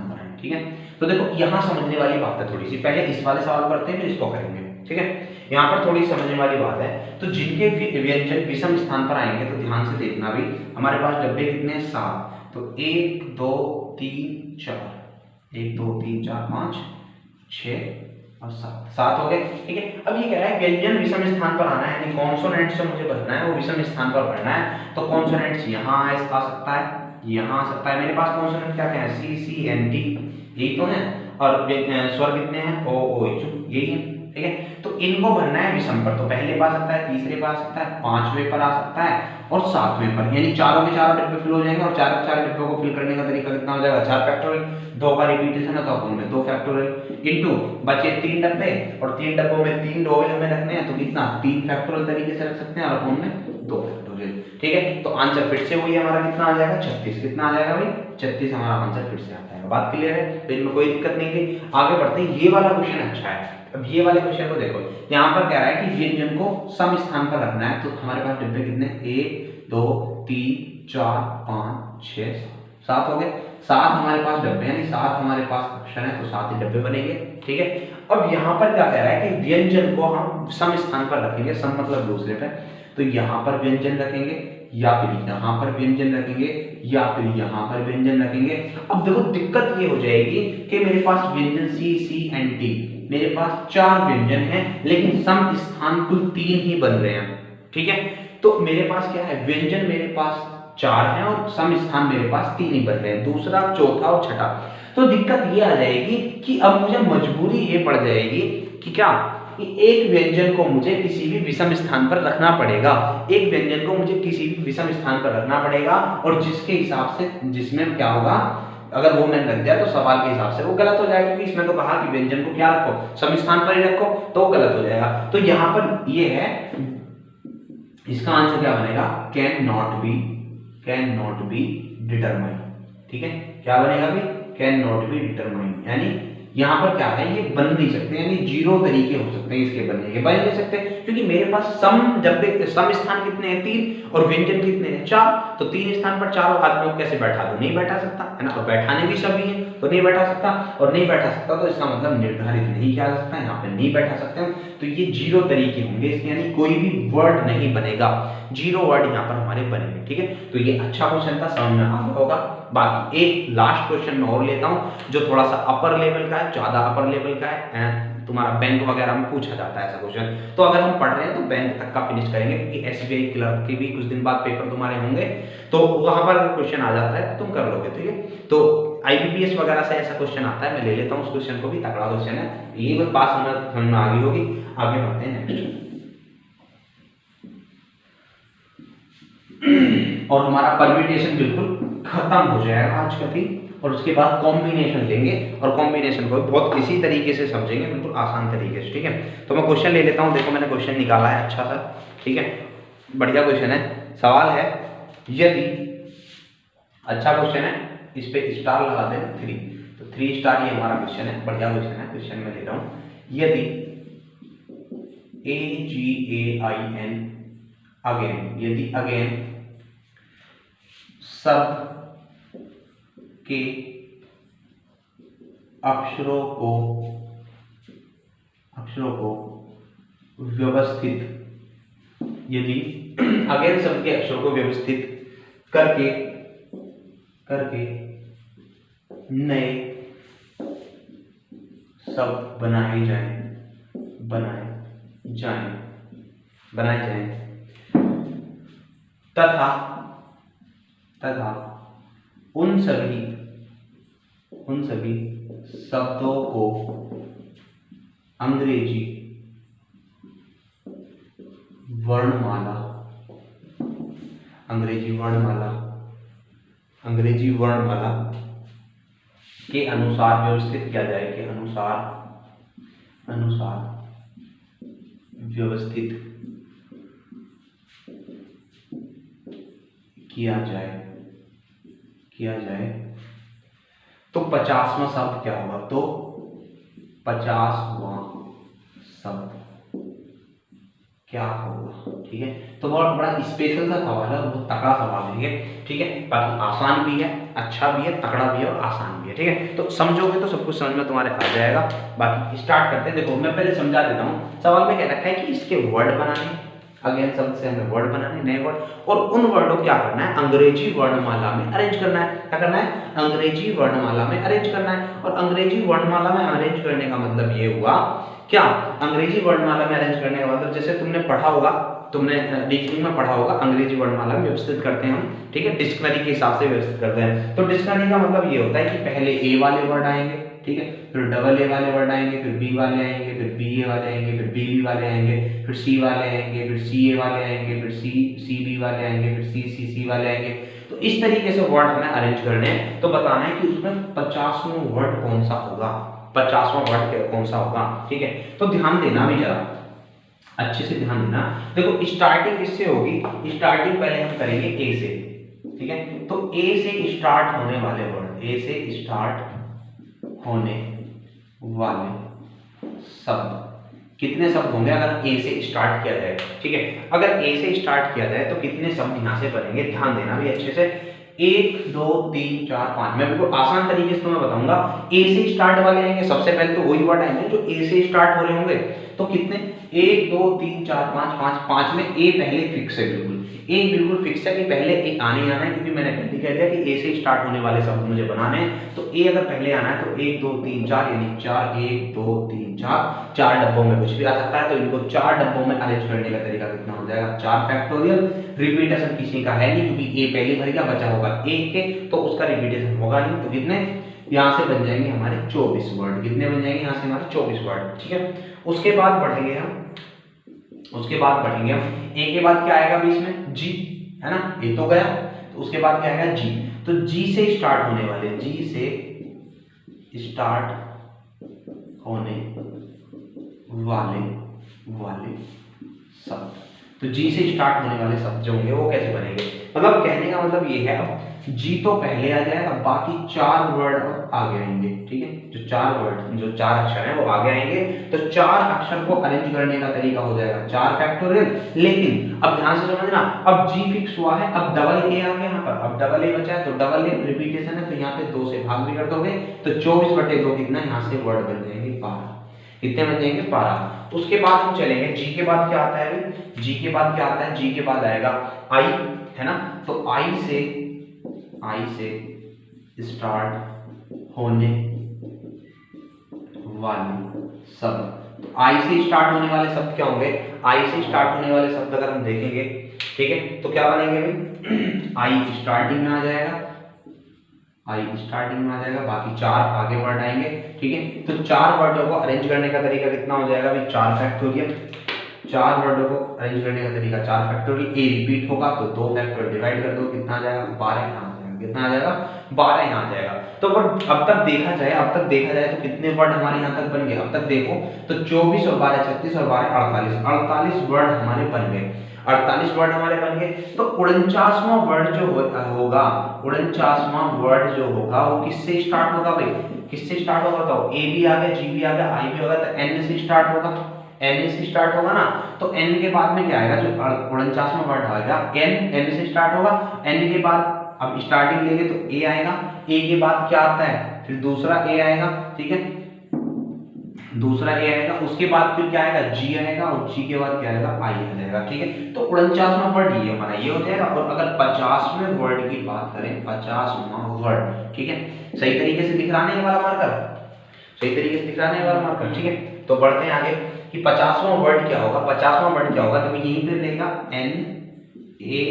पर आए, ठीक है। तो देखो यहां समझने वाली बात है थोड़ी सी, पहले इस वाले सवाल करते हैं फिर इसको करेंगे, ठीक है। यहाँ पर थोड़ी समझने वाली बात है। तो जिनके व्यंजन विषम स्थान पर आएंगे तो ध्यान से देखना भी, हमारे पास डब्बे कितने हैं 7, तो 1 2 3 4, 1 2 3 4 5 6 और 7 हो गए, ठीक है। अब ये कह रहा है व्यंजन विषम स्थान पर आना है, यानी कॉन्सोनेंट्स जो मुझे भरना है वो विषम स्थान पर भरना है। तो कॉन्सोनेंट्स यहाँ आ सकता है, यहाँ आ सकता है। मेरे पास कॉन्सोनेंट क्या क्या है, सी सी एन टी यही तो है, और स्वर कितने हैं ओ ओ यही है, ठीक है। तो इनको भरना है विषम पर, तो पहले पर आ सकता है, तीसरे पर आ सकता है, 5वें पर आ सकता है और 7वें पर, यानी चारों के चारों डिब्बे फिल हो जाएंगे। और चारों के चारों डिब्बों को फिल करने का तरीका कितना हो जाएगा 4 फैक्टोरियल, 2 का रिपीटेशन है तो अपन में 2 फैक्टोरियल इनटू बचे 3 डब्बे, और 3 डब्बों में 3 डोवेल हमें रखने हैं तो कितना 3 फैक्टोरियल तरीके से रख सकते हैं, और अपन में 2 फैक्टोरियल, ठीक है। तो आंसर फिर से वही हमारा कितना आ जाएगा 36, कितना आ जाएगा भाई 36 हमारा आंसर फिर से आता है। बात क्लियर है, तो इनमें कोई दिक्कत नहीं थी। आगे बढ़ते हैं, ये वाला क्वेश्चन अच्छा है। अब ये वाले क्वेश्चन को देखो, यहाँ पर कह रहा है कि व्यंजन को सम स्थान पर रखना है, तो हमारे पास डिब्बे कितने 1 2 3 4 5 6 7 हो गए। 7 हमारे पास डब्बे यानी 7 हमारे पास अक्षर है तो 7 ही डब्बे बनेंगे, ठीक है। अब यहाँ पर क्या कह रहा है कि व्यंजन को हम सम स्थान पर रखेंगे, सम मतलब दूसरे पे, तो यहाँ पर व्यंजन रखेंगे या फिर यहाँ पर व्यंजन रखेंगे या फिर यहाँ पर व्यंजन रखेंगे। अब देखो दिक्कत ये हो जाएगी कि मेरे पास व्यंजन सी सी एंड टी, मेरे पास 4 व्यंजन हैं लेकिन सम स्थान कुल 3 ही बन रहे हैं, ठीक है। तो मेरे पास क्या है, व्यंजन मेरे पास 4 हैं और सम स्थान मेरे पास 3 ही बन रहे हैं, दूसरा चौथा और छठा। तो दिक्कत ये आ जाएगी कि अब मुझे मजबूरी ये पड़ जाएगी कि क्या, कि एक व्यंजन को मुझे किसी भी विषम स्थान पर रखना पड़ेगा, एक व्यंजन को मुझे किसी भी विषम स्थान पर रखना पड़ेगा, और जिसके हिसाब से जिसमें क्या होगा, अगर वो मैंने रख दिया तो सवाल के हिसाब से वो गलत हो जाएगा, क्योंकि इसमें तो कहा कि व्यंजन को क्या रखो सम स्थान पर ही रखो, तो वो गलत हो जाएगा। तो यहाँ पर ये है, इसका आंसर क्या बनेगा, कैन नॉट बी डिटरमाइन, ठीक है। क्या बनेगा भी, कैन नॉट बी डिटरमाइन, यानी यहाँ पर क्या है, ये बन नहीं सकते, यानी 0 तरीके हो सकते हैं इसके बनने के, बन नहीं सकते क्योंकि मेरे पास सम स्थान कितने हैं 3 और व्यंजन कितने हैं 4, तो 3 स्थान पर 4 आदमियों को कैसे बैठा दूं, नहीं बैठा सकता है ना, और बैठाने भी सभी है तो नहीं बैठा सकता, और नहीं बैठा सकता तो इसका मतलब निर्धारित नहीं किया जा सकता, यहाँ पे नहीं बैठा सकते हम, तो ये 0 तरीके होंगे इसके, यानी कोई भी वर्ड नहीं बनेगा, 0 वर्ड यहाँ पर हमारे बनेंगे, ठीक है। तो ये अच्छा क्वेश्चन था, समझ में आ गया होगा। बाकी एक लास्ट क्वेश्चन मैं और लेता हूँ जो थोड़ा सा अपर लेवल का है, ज्यादा अपर लेवल का है, तुम्हारा बैंक वगैरह में पूछा जाता है ऐसा क्वेश्चन, तो अगर हम पढ़ रहे हैं तो बैंक तक का फिनिश करेंगे, क्योंकि एसबीआई क्लर्क के भी कुछ दिन बाद पेपर तुम्हारे होंगे, तो वहां पर क्वेश्चन आ जाता है तो तुम कर लोगे, ठीक है। तो IBPS वगैरह से ऐसा क्वेश्चन आता है, मैं ले लेता हूँ उस क्वेश्चन को भी, तगड़ा क्वेश्चन है ये, बस बात समझ में आ गई होगी। आगे बढ़ते हैं नेक्स्ट। और हमारा परम्यूटेशन बिल्कुल खत्म हो जाएगा आज का भी, और उसके बाद कॉम्बिनेशन लेंगे, और कॉम्बिनेशन को बहुत इसी तरीके से समझेंगे, बिल्कुल आसान तरीके से, ठीक है। तो मैं क्वेश्चन ले लेता हूँ, देखो मैंने क्वेश्चन निकाला है अच्छा सा, ठीक है, बढ़िया क्वेश्चन है। सवाल है, यदि, अच्छा क्वेश्चन है, इस पे स्टार लगा दें 3, तो 3 स्टार, ये हमारा क्वेश्चन है, बढ़िया क्वेश्चन है। क्वेश्चन में ले रहा हूँ, यदि AGAIN अगेन, यदि अगेन शब्द के अक्षरों को व्यवस्थित, यदि अगेन शब्द के अक्षरों को व्यवस्थित करके नए शब्द बनाए जाएं तथा उन सभी शब्दों को अंग्रेजी वर्णमाला के अनुसार व्यवस्थित किया जाए, के अनुसार व्यवस्थित किया जाए तो 50वां शब्द क्या होगा? तो 50वां शब्द क्या होगा? ठीक है, तो बहुत बड़ा स्पेशल सा सवाल है, बहुत तगड़ा सवाल है, ठीक है। बाकी आसान भी है, अच्छा भी है, तगड़ा भी है और आसान भी है, ठीक है। तो समझोगे तो सब कुछ समझ में तुम्हारे आ जाएगा। बाकी स्टार्ट करते हैं। देखो मैं पहले समझा देता हूँ। सवाल में क्या रखा है कि इसके वर्ड बनाने, अगेन शब्द से हमें वर्ड बनाने, नए वर्ड, और उन वर्डों को क्या करना है? अंग्रेजी वर्णमाला में अरेंज करना है। क्या करना है? अंग्रेजी वर्णमाला में अरेंज करना है। और अंग्रेजी वर्णमाला में अरेंज करने का मतलब ये हुआ क्या? अंग्रेजी वर्णमाला में अरेंज करने का मतलब, जैसे तुमने पढ़ा होगा, तुमने डिक्शनरी में पढ़ा होगा, अंग्रेजी वर्णमाला में व्यवस्थित करते हैं हम, ठीक है, डिक्शनरी के हिसाब से व्यवस्थित करते हैं। तो डिक्शनरी का मतलब ये होता है कि पहले ए वाले वर्ड आएंगे, ठीक है, फिर डबल ए वाले वर्ड आएंगे, फिर बी वाले आएंगे, फिर बी ए वाले आएंगे, फिर बी बी वाले आएंगे, फिर सी वाले आएंगे, फिर सी ए वाले आएंगे, फिर सी बी वाले आएंगे, फिर सी वाले आएंगे। तो इस तरीके से वर्ड हमें अरेंज करने हैं। तो बताना है कि उसमें 50वां वर्ड कौन सा होगा, 50वां वर्ड कौन सा होगा, ठीक है। तो ध्यान देना भी जरा, अच्छे से ध्यान देना। देखो स्टार्टिंग किससे होगी? स्टार्टिंग पहले हम करेंगे ए से, ठीक है। तो ए से स्टार्ट होने वाले वर्ड, ए से स्टार्ट होने वाले शब्द कितने शब्द होंगे अगर ए से स्टार्ट किया जाए, ठीक है। अगर ए से स्टार्ट किया जाए तो कितने शब्द यहां से बनेंगे, ध्यान देना भी अच्छे से। 1 2 3 4 5, मैं बिल्कुल आसान तरीके से तुम्हें बताऊंगा। ए से स्टार्ट वाले आएंगे, सबसे पहले तो वही वर्ड आएंगे जो ए से स्टार्ट हो रहे होंगे। तो कितने? 1 2 3 4 5, 5 में ए पहले फिक्स है, बिल्कुल ए बिल्कुल फिक्स है कि पहले ए आने ही आना है, क्योंकि मैंने पहले कह दिया कि ए से स्टार्ट होने वाले शब्द मुझे बनाने हैं। तो ए अगर पहले आना है तो 1 2 3 4, यानी 4 1 2 3 4 डब्बों में कुछ भी आ सकता है। तो इनको 4 डब्बों में अरेंज करने का तरीका कितना हो जाएगा? 4 फैक्टोरियल। रिपीटेशन किसी का है नहीं, क्योंकि ए पहले भर गया, बचा होगा 1 के, तो उसका रिपीटेशन होगा नहीं। तो कितने यहाँ से बन जाएंगे हमारे 24 वर्ड। कितने बन जाएंगे यहाँ से हमारे? 24 वर्ड, ठीक है। उसके बाद बढ़ेंगे हम, ए के बाद क्या आएगा बीच में? जी, है ना, ए तो गया। तो उसके बाद क्या आएगा? जी। तो जी से स्टार्ट होने वाले, जी से स्टार्ट होने वाले शब्द, तो जी से स्टार्ट होने वाले शब्द जो होंगे वो कैसे बनेंगे? मतलब कहने का मतलब ये है, अब जी तो पहले आ जाएगा, बाकी 4 वर्ड आगे आएंगे, ठीक है। जो 4 वर्ड, जो 4 अक्षर हैं वो आगे आएंगे। तो 4 अक्षर को अरेंज करने का तरीका हो जाएगा 4 फैक्टोरियल। लेकिन अब ध्यान से समझना, अब जी फिक्स हुआ है, अब डबल ए आ गया यहाँ पर, अब डबल ए बचा है, तो डबल ए रिपीटेशन है, तो यहाँ पे 2 से भाग भी कर दोगे, तो 24/2 कितना यहाँ से वर्ड बन जाएंगे 12। कितने बन जाएंगे? 12। उसके बाद हम चलेंगे, जी के बाद क्या आता है? जी के बाद क्या आता है? जी के बाद आएगा आई, है ना। तो आई से स्टार्ट होने वाले शब्द, तो आई से स्टार्ट होने वाले शब्द क्या होंगे? आई से स्टार्ट होने वाले शब्द अगर हम देखेंगे, ठीक है, तो क्या बनेंगे भाई? आई स्टार्टिंग में आ जाएगा, आई स्टार्टिंग में आ जाएगा, बाकी 4 आगे वर्ड आएंगे। ठीक है, तो 4 वर्डों को अरेंज करने का तरीका कितना हो जाएगा भाई, 4 फैक्टोरियल। 4 वर्डों को अरेंज करने का तरीका 4 फैक्टोरियल। ए रिपीट होगा तो 2 फैक्टोरियल डिवाइड कर दो, कितना आ जाएगा 12 यहाँ आ जाएगा, कितना आ जाएगा 12 यहाँ आ जाएगा। तो अब तक देखा जाए तो कितने वर्ड हमारे यहाँ तक बन गए, अब तक देखो तो 24 और 12 36 और 12 48 वर्ड हमारे बन गए, 48 वर्ड हमारे बन गए। तो 49वां वर्ड जो होगा, 49वां वर्ड जो होगा वो किससे स्टार्ट होगा भाई, किससे स्टार्ट होगा बताओ, ए भी आ गया, जी भी आ गया, आई भी होगा, तो एन से स्टार्ट होगा, एन से स्टार्ट होगा ना। तो एन के बाद में क्या आएगा, जो 49वां वर्ड आएगा एन से स्टार्ट होगा। एन के बाद अब स्टार्टिंग लेंगे तो ए आएगा, ए के बाद क्या आता है, फिर दूसरा ए आएगा। ठीक है, दूसरा ए आएगा, उसके बाद फिर क्या आएगा, जी आएगा, और जी के बाद क्या आएगा, आई आ जाएगा। ठीक है, तो 49वां वर्ड ये हमारा ये हो जाएगा। और अगर 50वें वर्ड की बात करें, 50वां वर्ड, ठीक है, सही तरीके से दिख रहा है वाला मार्कर, सही तरीके से दिख रहा है वाला मार्कर। ठीक है, तो बढ़ते हैं आगे कि 50वां वर्ड क्या होगा, 50वां वर्ड क्या होगा, तो यहीं पे रहेगा एन ए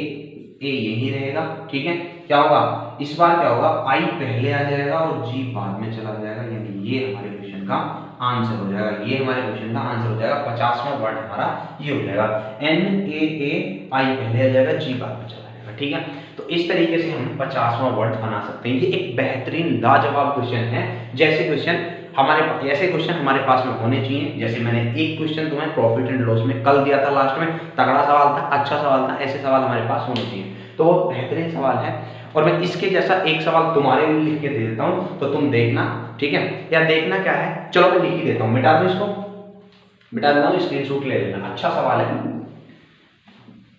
यही रहेगा। ठीक है, क्या होगा इस बार, क्या होगा, आई पहले आ जाएगा और जी बाद में चला जाएगा, यानी ये हमारे क्वेश्चन का आंसर हो जाएगा, ये हमारे क्वेश्चन का आंसर हो जाएगा। 50वां वर्ड हमारा ये हो जाएगा, एन ए आई पहले आ जाएगा, जी बाद में चला जाएगा। ठीक है, तो इस तरीके से हम 50वां वर्ड बना सकते हैं। ये एक बेहतरीन लाजवाब क्वेश्चन है। जैसे क्वेश्चन ऐसे क्वेश्चन हमारे पास में होने चाहिए। जैसे मैंने एक क्वेश्चन तुम्हें प्रॉफिट एंड लॉस में कल दिया था, लास्ट में तगड़ा सवाल था, अच्छा सवाल था, ऐसे सवाल हमारे पास होने चाहिए। तो वो बेहतरीन सवाल है, और मैं इसके जैसा एक सवाल तुम्हारे लिए लिख के दे देता हूँ, तो तुम देखना। ठीक है, या देखना क्या है, चलो मैं लिख ही देता हूँ, मिटा दो इसको, मिटा देता हूँ, स्क्रीनशॉट ले लेना। अच्छा सवाल है,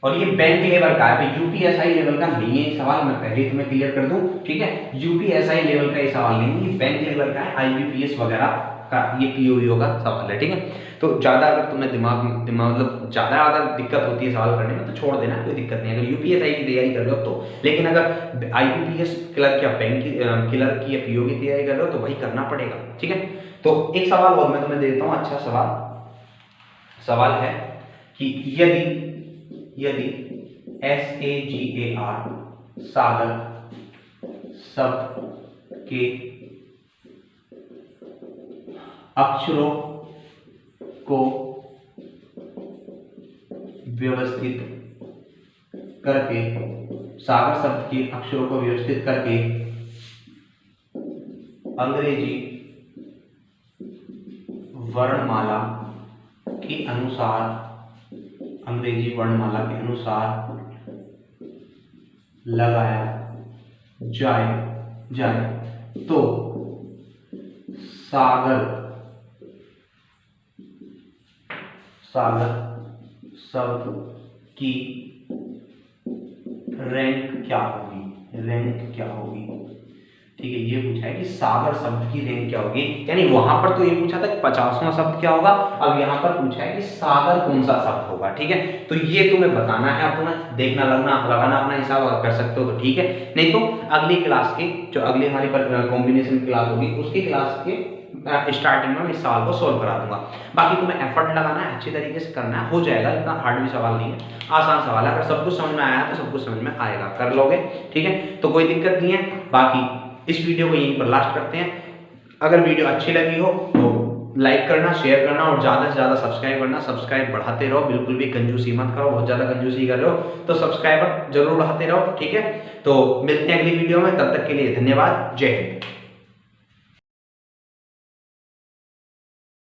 और ये बैंक लेवल का है, यूपीएसआई लेवल का नहीं है ये सवाल, मैं पहले तुम्हें क्लियर कर दूं। ठीक है, यूपीएसआई लेवल का ये सवाल नहीं है, ये बैंक लेवल का है, आईबीपीएस वगैरह का ये पीओयू का सवाल है। ठीक है, तो ज्यादा अगर तुम्हें दिमाग मतलब ज्यादा दिक्कत होती है सवाल करने में तो छोड़ देना, कोई दिक्कत नहीं। अगर यूपीएसआई की तैयारी कर रहे हो तो, लेकिन अगर आईबीपीएस क्लर्क या बैंक क्लर्क की या पीओ की तैयारी कर रहे हो तो वही करना पड़ेगा। ठीक है, तो एक सवाल और मैं तुम्हें देता हूँ, अच्छा सवाल है कि यदि SAGAR सागर शब्द के अक्षरों को व्यवस्थित करके, सागर शब्द के अक्षरों को व्यवस्थित करके अंग्रेजी वर्णमाला के अनुसार लगाया जाए तो सागर शब्द की रैंक क्या होगी। ठीक है, ये पूछा है कि सागर शब्द की रैंक क्या होगी, यानी वहां पर तो ये पूछा था कि 50वां शब्द क्या होगा, अब यहाँ पर पूछा है कि सागर कौन सा शब्द होगा। ठीक है, तो ये तुम्हें बताना है, अब तुम्हें देखना लगाना अपना हिसाब कर सकते हो तो ठीक है, नहीं तो अगली क्लास के जो अगली हमारी कॉम्बिनेशन क्लास होगी उसकी क्लास के स्टार्टिंग में इस सवाल को सोल्व करा दूंगा। बाकी तुम्हें एफर्ट लगाना है, अच्छी तरीके से करना है, हो जाएगा, इतना हार्ड भी सवाल नहीं है, आसान सवाल है। अगर सब कुछ समझ में आया तो सब कुछ समझ में आएगा, कर लोगे। ठीक है, तो कोई दिक्कत नहीं है। बाकी इस वीडियो को यहीं पर लास्ट करते हैं। अगर वीडियो अच्छी लगी हो तो लाइक करना, शेयर करना और ज़्यादा से ज़्यादा सब्सक्राइब करना। सब्सक्राइब बढ़ाते रहो, बिल्कुल भी कंजूसी मत करो, बहुत ज़्यादा कंजूसी कर रहे हो तो सब्सक्राइबर जरूर बढ़ाते रहो। ठीक है, तो मिलते हैं अगली वीडियो में, तब तक के लिए धन्यवाद, जय हिंद।